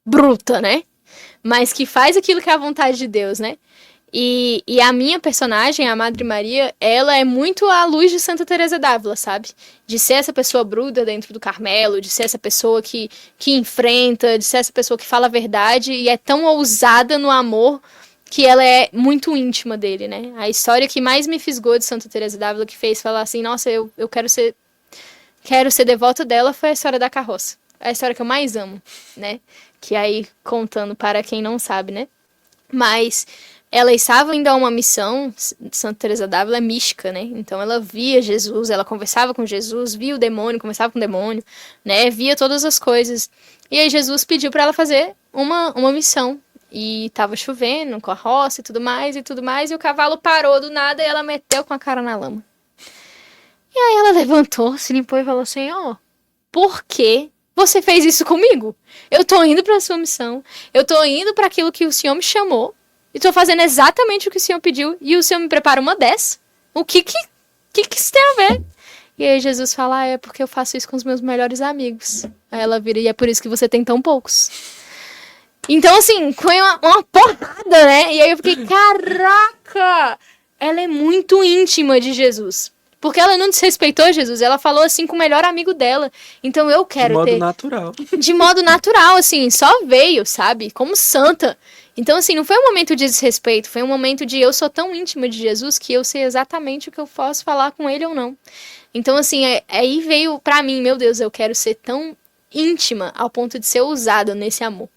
bruta, né? Mas que faz aquilo que é a vontade de Deus, né? E a minha personagem, a Madre Maria, ela é muito a luz de Santa Teresa d'Ávila, sabe? De ser essa pessoa bruta dentro do Carmelo, de ser essa pessoa que enfrenta, de ser essa pessoa que fala a verdade e é tão ousada no amor que ela é muito íntima dele, né? A história que mais me fisgou de Santa Teresa d'Ávila, que fez falar assim, nossa, eu quero ser devota dela, foi a história da carroça. É a história que eu mais amo, né? Que aí, contando para quem não sabe, né? Mas ela estava indo a uma missão, Santa Teresa d'Ávila é mística, né? Então ela via Jesus, ela conversava com Jesus, via o demônio, conversava com o demônio, né? Via todas as coisas. E aí Jesus pediu para ela fazer uma missão. E tava chovendo, com a roça e tudo mais, e o cavalo parou do nada e ela meteu com a cara na lama. E aí ela levantou, se limpou e falou assim, por que você fez isso comigo? Eu tô indo pra sua missão, eu tô indo para aquilo que o Senhor me chamou, e tô fazendo exatamente o que o Senhor pediu, e o Senhor me prepara uma dessa? O que isso tem a ver? E aí Jesus fala, é porque eu faço isso com os meus melhores amigos. Aí ela vira, e é por isso que você tem tão poucos. Então, assim, foi uma porrada, né? E aí eu fiquei, caraca! Ela é muito íntima de Jesus. Porque ela não desrespeitou Jesus, ela falou assim com o melhor amigo dela. Então eu quero ter... De modo natural. De modo natural, assim, só veio, sabe? Como santa. Então, assim, não foi um momento de desrespeito, foi um momento de eu sou tão íntima de Jesus que eu sei exatamente o que eu posso falar com ele ou não. Então, assim, aí veio pra mim, meu Deus, eu quero ser tão íntima ao ponto de ser usada nesse amor.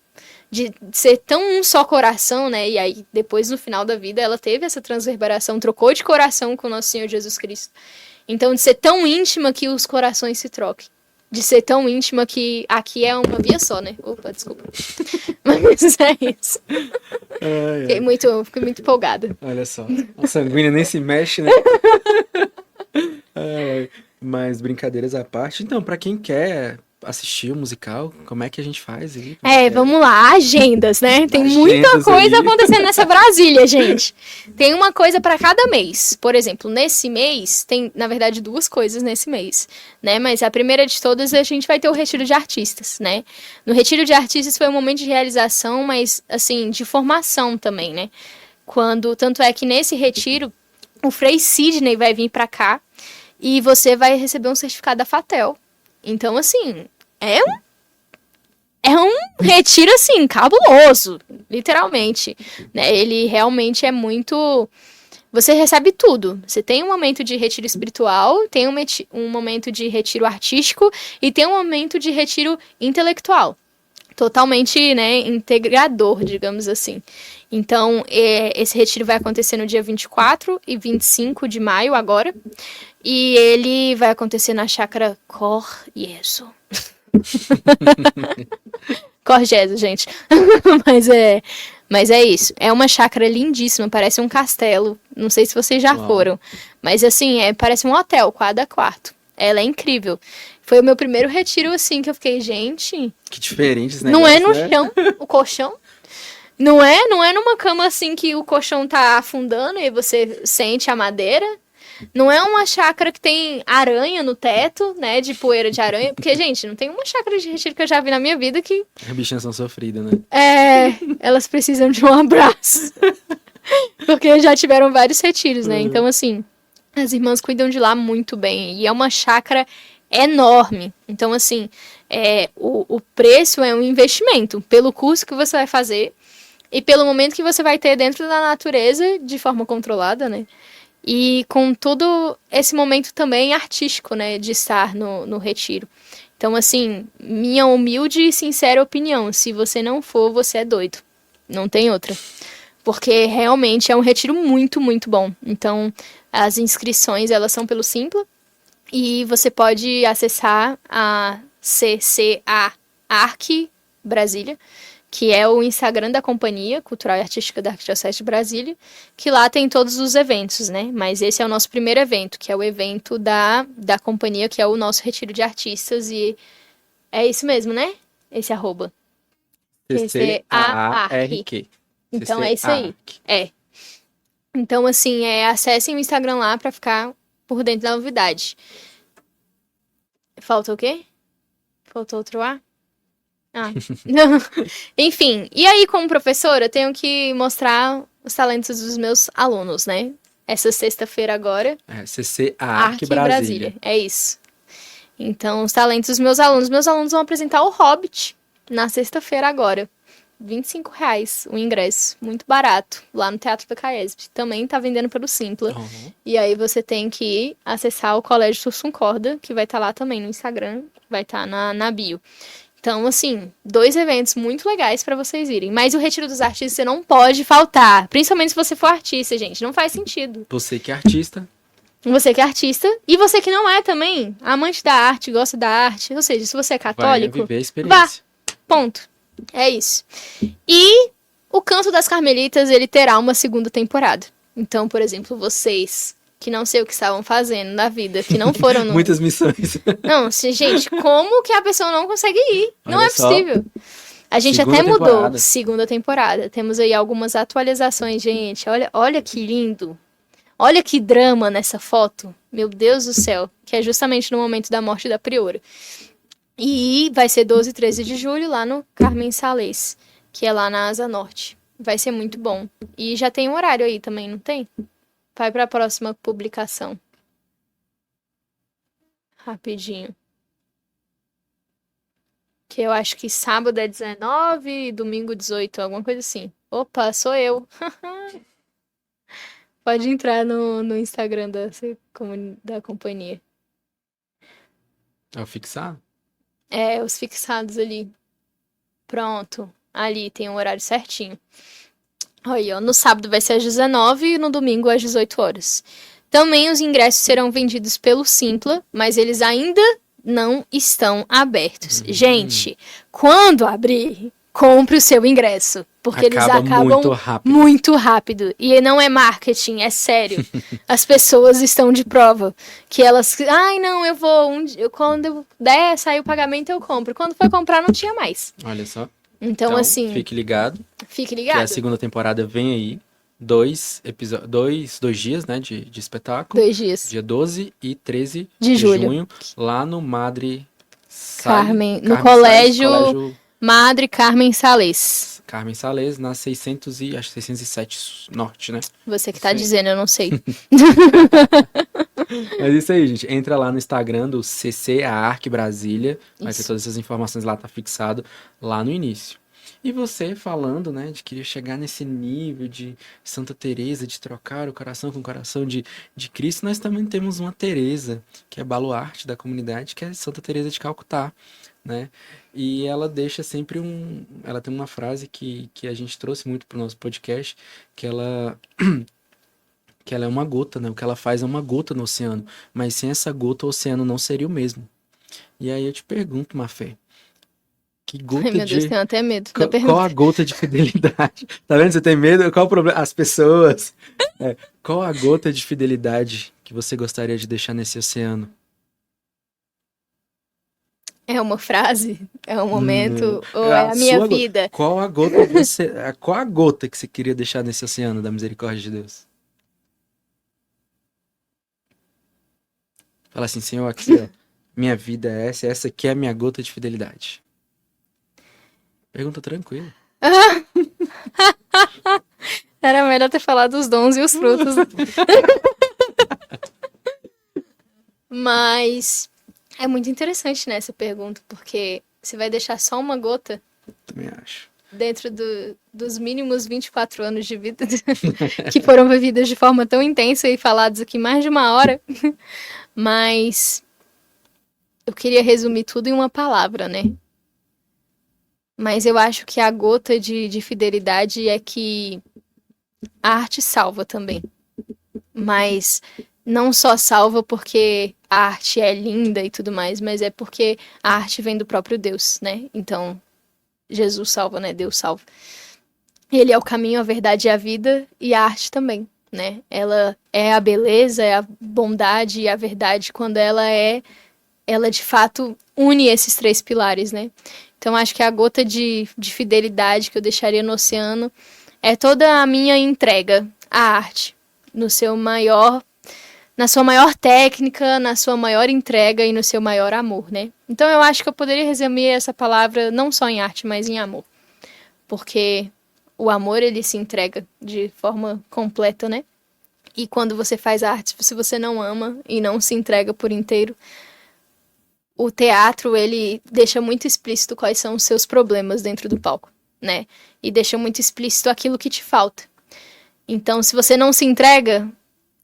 De ser tão um só coração, né? E aí, depois, no final da vida, ela teve essa transverberação, trocou de coração com o nosso Senhor Jesus Cristo. Então, de ser tão íntima que os corações se troquem. De ser tão íntima que aqui é uma via só, né? Opa, desculpa. Mas é isso. Fiquei muito empolgada. Olha só, a sanguínea nem se mexe, né? Mas brincadeiras à parte. Então, pra quem quer assistir o musical, como é que a gente faz aí? Vamos lá, agendas, né? Tem muita coisa acontecendo nessa Brasília, gente. Tem uma coisa para cada mês. Por exemplo, nesse mês, tem, na verdade, 2 coisas nesse mês, né? Mas a primeira de todas, a gente vai ter o Retiro de Artistas, né? No Retiro de Artistas foi um momento de realização, mas, assim, de formação também, né? Tanto é que nesse retiro, o Frei Sidney vai vir para cá e você vai receber um certificado da FATEL. Então, assim, é um retiro, assim, cabuloso, literalmente, né? Ele realmente é muito... Você recebe tudo. Você tem um momento de retiro espiritual, tem um momento de retiro artístico e tem um momento de retiro intelectual. Totalmente, né, integrador, digamos assim. Então, esse retiro vai acontecer no dia 24 e 25 de maio agora. E ele vai acontecer na chácara Cor Jesu. Cor Jesu, gente. Mas é isso. É uma chácara lindíssima, parece um castelo. Não sei se vocês já foram. Mas assim, parece um hotel, cada quarto. Ela é incrível. Foi o meu primeiro retiro, assim, que eu fiquei, gente... Que diferente esse negócio, não é no né? chão, o colchão. Não é numa cama, assim, que o colchão tá afundando e você sente a madeira. Não é uma chácara que tem aranha no teto, né, de poeira de aranha. Porque, gente, não tem uma chácara de retiro que eu já vi na minha vida que... As bichinhas são sofridas, né? Elas precisam de um abraço. Porque já tiveram vários retiros, né? Então, assim... As irmãs cuidam de lá muito bem. E é uma chácara enorme. Então, assim, o preço é um investimento pelo curso que você vai fazer e pelo momento que você vai ter dentro da natureza de forma controlada, né? E com todo esse momento também artístico, né? De estar no retiro. Então, assim, minha humilde e sincera opinião, se você não for, você é doido. Não tem outra. Porque realmente é um retiro muito, muito bom. Então, as inscrições, elas são pelo Simpla. E você pode acessar a CCA Arc Brasília, que é o Instagram da Companhia Cultural e Artística da Arquidiocese de Brasília, que lá tem todos os eventos, né? Mas esse é o nosso primeiro evento, que é o evento da companhia, que é o nosso retiro de artistas, e é isso mesmo, né? Esse arroba. CCAARQ. Então é isso aí. É. Então, assim, acessem o Instagram lá pra ficar por dentro da novidade. Falta o quê? Faltou outro A? Ah. Enfim, e aí, como professora, eu tenho que mostrar os talentos dos meus alunos, né? Essa sexta-feira agora. CCAARC Brasília. É isso. Então, os talentos dos meus alunos. Meus alunos vão apresentar o Hobbit na sexta-feira agora. R$25 o ingresso, muito barato, lá no Teatro da Caesp. Também tá vendendo pelo Simpla. Uhum. E aí você tem que acessar o Colégio Sursum Corda, que vai estar lá também no Instagram, vai estar na bio. Então, assim, 2 eventos muito legais pra vocês irem. Mas o Retiro dos Artistas você não pode faltar, principalmente se você for artista, gente, não faz sentido. Você que é artista. Você que é artista, e você que não é também, amante da arte, gosta da arte, ou seja, se você é católico, vai viver a experiência. Ponto. É isso. E o Canto das Carmelitas, ele terá uma segunda temporada. Então, por exemplo, vocês que não sei o que estavam fazendo na vida, que não foram no... Muitas missões. Não, gente, como que a pessoa não consegue ir? Não Olha é possível. A gente Segunda até mudou. temporada. Segunda temporada. Temos aí algumas atualizações, gente. Olha que lindo. Olha que drama nessa foto. Meu Deus do céu. Que é justamente no momento da morte da priora. E vai ser 12 e 13 de julho lá no Carmen Salles, que é lá na Asa Norte. Vai ser muito bom. E já tem um horário aí também, não tem? Vai para a próxima publicação. Rapidinho. Que eu acho que sábado é 19 e domingo 18, alguma coisa assim. Opa, sou eu. Pode entrar no Instagram da companhia. É o fixado? É, os fixados ali. Pronto. Ali tem um horário certinho. Aí, ó. No sábado vai ser às 19 e no domingo às 18 horas. Também os ingressos serão vendidos pelo Simpla, mas eles ainda não estão abertos. Gente, quando abrir, compre o seu ingresso. Porque eles acabam muito rápido. E não é marketing, é sério. As pessoas estão de prova. Que elas... Ai, não, eu vou... quando eu der, sair o pagamento, eu compro. Quando foi comprar, não tinha mais. Olha só. Então, assim... Fique ligado. Fique ligado. Que a segunda temporada vem aí. 2 dias, né, de espetáculo. 2 dias. Dia 12 e 13 de junho. Lá no Madre... Carmen, no colégio Madre Carmen Salles. Carmen Salles, na 607 Norte, né? Você que tá dizendo, eu não sei. Mas isso aí, gente. Entra lá no Instagram do CCAARC Brasília. Vai ter todas essas informações lá, tá fixado lá no início. E você falando, né, de querer chegar nesse nível de Santa Teresa, de trocar o coração com o coração de Cristo, nós também temos uma Teresa, que é baluarte da comunidade, que é Santa Teresa de Calcutá, né? E ela deixa sempre ela tem uma frase que a gente trouxe muito pro nosso podcast, que ela é uma gota, né? O que ela faz é uma gota no oceano, mas sem essa gota o oceano não seria o mesmo. E aí eu te pergunto, Mafé, que gota. Ai, meu Deus, tenho até medo da pergunta. Qual a gota de fidelidade? Tá vendo? Você tem medo? Qual o problema? As pessoas. Qual a gota de fidelidade que você gostaria de deixar nesse oceano? É uma frase? É um momento? Ou é a minha vida? Qual a gota que você queria deixar nesse oceano da misericórdia de Deus? Fala assim, Senhor, aqui, ó, minha vida é essa aqui é a minha gota de fidelidade. Pergunta tranquila. Era melhor ter falado os dons e os frutos. Mas é muito interessante, né, essa pergunta, porque você vai deixar só uma gota Também acho. dentro dos mínimos 24 anos de vida que foram vividas de forma tão intensa e falados aqui mais de uma hora. Mas eu queria resumir tudo em uma palavra, né? Mas eu acho que a gota de fidelidade é que a arte salva também. Mas não só salva porque a arte é linda e tudo mais, mas é porque a arte vem do próprio Deus, né? Então, Jesus salva, né? Deus salva. Ele é o caminho, a verdade e a vida, e a arte também, né? Ela é a beleza, é a bondade e a verdade quando ela de fato une esses três pilares, né? Então acho que a gota de fidelidade que eu deixaria no oceano é toda a minha entrega à arte, no seu maior, na sua maior técnica, na sua maior entrega e no seu maior amor, né? Então eu acho que eu poderia resumir essa palavra não só em arte, mas em amor. Porque o amor, ele se entrega de forma completa, né? E quando você faz arte, se você não ama e não se entrega por inteiro, o teatro, ele deixa muito explícito quais são os seus problemas dentro do palco, né? E deixa muito explícito aquilo que te falta. Então, se você não se entrega,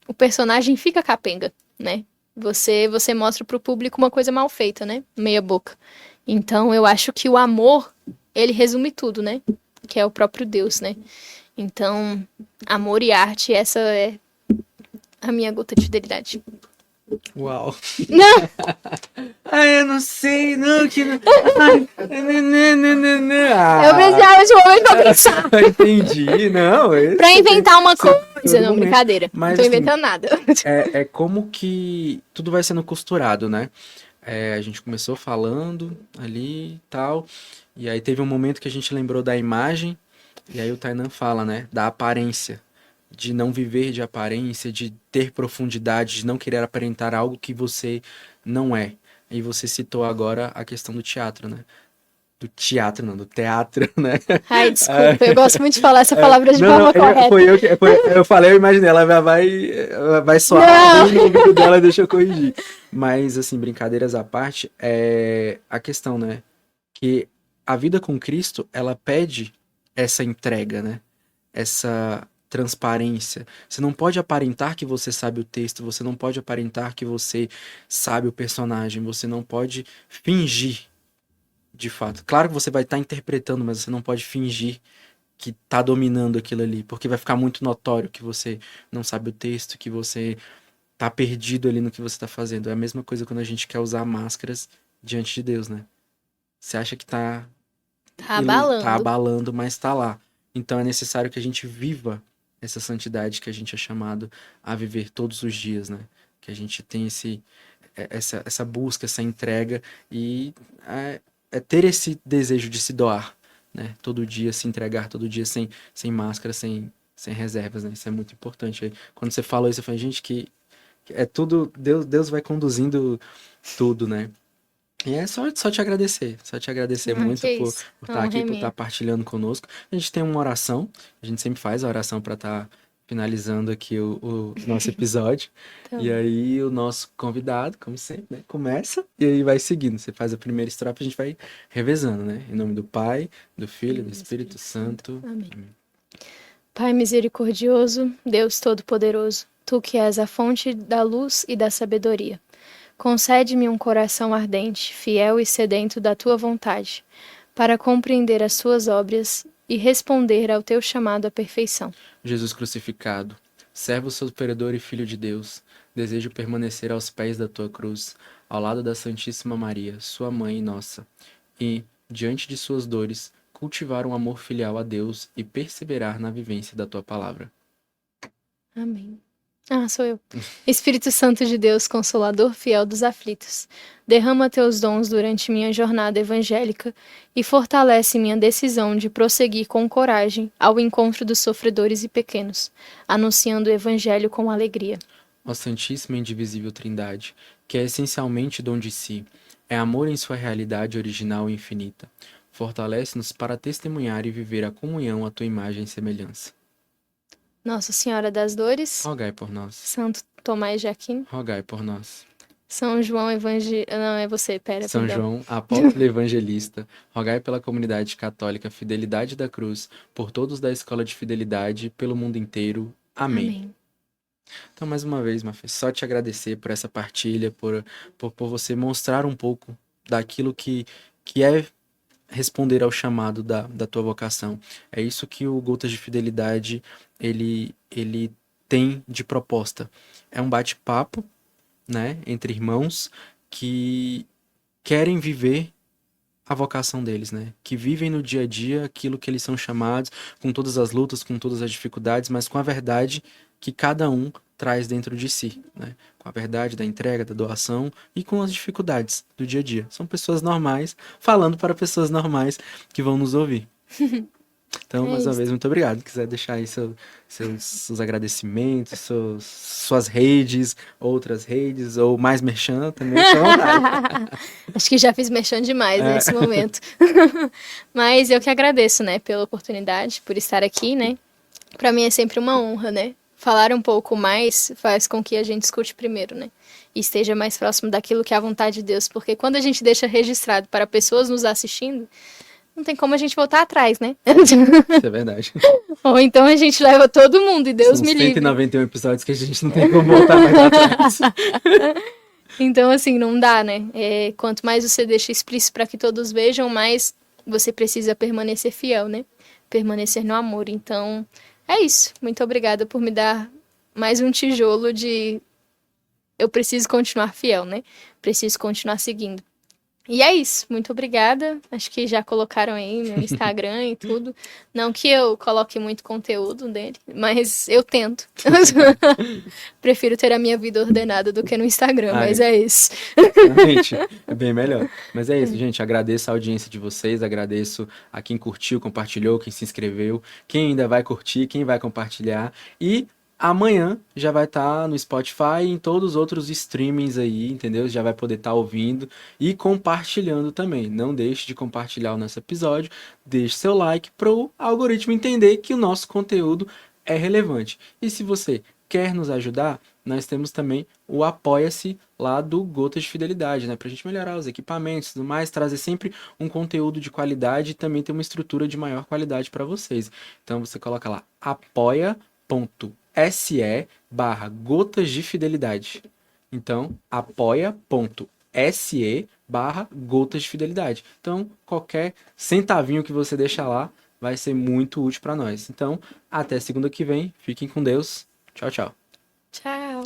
o personagem fica capenga, né? Você mostra pro público uma coisa mal feita, né? Meia boca. Então, eu acho que o amor, ele resume tudo, né? Que é o próprio Deus, né? Então, amor e arte, essa é a minha gota de fidelidade. Uau. Não! Ai, eu não sei, não, que não. Ai, Eu precisava de um momento pra pensar. Entendi, não. Pra inventar uma coisa. Não, momento. brincadeira. Mas, não tô assim, inventando nada. É como que tudo vai sendo costurado, né? A gente começou falando ali e tal, e aí teve um momento que a gente lembrou da imagem, e aí o Tainan fala, né? Da aparência. De não viver de aparência, de ter profundidade, de não querer aparentar algo que você não é. E você citou agora a questão do teatro, né? Do teatro, não, do teatro, né? Ai, desculpa, eu gosto muito de falar essa palavra de forma correta. Eu falei, eu imaginei, ela vai soar no ouvido dela e deixa eu corrigir. Mas, assim, brincadeiras à parte, a questão, né? Que a vida com Cristo, ela pede essa entrega, né? Essa transparência. Você não pode aparentar que você sabe o texto, você não pode aparentar que você sabe o personagem, você não pode fingir, de fato. Claro que você vai estar interpretando, mas você não pode fingir que está dominando aquilo ali, porque vai ficar muito notório que você não sabe o texto, que você tá perdido ali no que você está fazendo. É a mesma coisa quando a gente quer usar máscaras diante de Deus, né? Você acha que tá abalando, mas tá lá. Então é necessário que a gente viva essa santidade que a gente é chamado a viver todos os dias, né? Que a gente tem essa busca, essa entrega e ter esse desejo de se doar, né? Todo dia se entregar, todo dia sem máscara, sem reservas, né? Isso é muito importante. Quando você falou isso, eu falei, gente, que é tudo, Deus vai conduzindo tudo, né? E é só te agradecer muito por estar aqui, por estar partilhando conosco. A gente tem uma oração, a gente sempre faz a oração para estar finalizando aqui o nosso episódio. Então. E aí o nosso convidado, como sempre, né, começa e aí vai seguindo. Você faz a primeira estrofe, a gente vai revezando, né? Em nome do Pai, do Filho e do Espírito Santo. Amém. Pai misericordioso, Deus Todo-Poderoso, Tu que és a fonte da luz e da sabedoria, concede-me um coração ardente, fiel e sedento da Tua vontade, para compreender as Tuas obras e responder ao Teu chamado à perfeição. Jesus crucificado, servo sofredor e Filho de Deus, desejo permanecer aos pés da Tua cruz, ao lado da Santíssima Maria, Sua Mãe e nossa, e, diante de suas dores, cultivar um amor filial a Deus e perseverar na vivência da Tua palavra. Amém. Sou eu. Espírito Santo de Deus, Consolador fiel dos aflitos, derrama teus dons durante minha jornada evangélica e fortalece minha decisão de prosseguir com coragem ao encontro dos sofredores e pequenos, anunciando o evangelho com alegria. Ó Santíssima e Indivisível Trindade, que é essencialmente dom de si, é amor em sua realidade original e infinita, fortalece-nos para testemunhar e viver a comunhão à tua imagem e semelhança. Nossa Senhora das Dores, rogai por nós. Santo Tomás de Aquino, rogai por nós. São João Evangelista. Não, é você, pera, São perdão. João, apóstolo e evangelista, rogai pela comunidade católica Fidelidade da Cruz, por todos da Escola de Fidelidade, pelo mundo inteiro. Amém. Amém. Então, mais uma vez, Mafê, só te agradecer por essa partilha, por você mostrar um pouco daquilo que é responder ao chamado da tua vocação. É isso que o Gotas de Fidelidade, ele tem de proposta. É um bate-papo, né, entre irmãos que querem viver a vocação deles, né? Que vivem no dia a dia aquilo que eles são chamados, com todas as lutas, com todas as dificuldades, mas com a verdade que cada um traz dentro de si, né? Com a verdade da entrega, da doação e com as dificuldades do dia a dia. São pessoas normais falando para pessoas normais que vão nos ouvir. Então, É mais uma isso. vez, muito obrigado. Se quiser deixar aí seus agradecimentos, suas redes, outras redes, ou mais merchan, também fica à vontade. Acho que já fiz merchan demais É. nesse momento. Mas eu que agradeço, né, pela oportunidade, por estar aqui, né? Pra mim é sempre uma honra, né? Falar um pouco mais faz com que a gente escute primeiro, né? E esteja mais próximo daquilo que é a vontade de Deus. Porque quando a gente deixa registrado para pessoas nos assistindo, não tem como a gente voltar atrás, né? Isso é verdade. Ou então a gente leva todo mundo e Deus São me livre. 191 episódios que a gente não tem como voltar mais atrás. Então, assim, não dá, né? Quanto mais você deixa explícito para que todos vejam, mais você precisa permanecer fiel, né? Permanecer no amor. Então, é isso. Muito obrigada por me dar mais um tijolo de eu preciso continuar fiel, né? Preciso continuar seguindo. E é isso. Muito obrigada. Acho que já colocaram aí meu Instagram e tudo. Não que eu coloque muito conteúdo dele, mas eu tento. Prefiro ter a minha vida ordenada do que no Instagram, mas é isso. Realmente, é bem melhor. Mas é isso, gente. Agradeço a audiência de vocês, agradeço a quem curtiu, compartilhou, quem se inscreveu, quem ainda vai curtir, quem vai compartilhar. E amanhã já vai estar no Spotify e em todos os outros streamings aí, entendeu? Já vai poder estar ouvindo e compartilhando também. Não deixe de compartilhar o nosso episódio, deixe seu like para o algoritmo entender que o nosso conteúdo é relevante. E se você quer nos ajudar, nós temos também o Apoia-se lá do Gotas de Fidelidade, né? Pra gente melhorar os equipamentos e tudo mais, trazer sempre um conteúdo de qualidade e também ter uma estrutura de maior qualidade para vocês. Então você coloca lá apoia.se/Gotas de Fidelidade. Então, apoia.se/Gotas de Fidelidade. Então, qualquer centavinho que você deixar lá vai ser muito útil para nós. Então, até segunda que vem. Fiquem com Deus. Tchau, tchau. Tchau.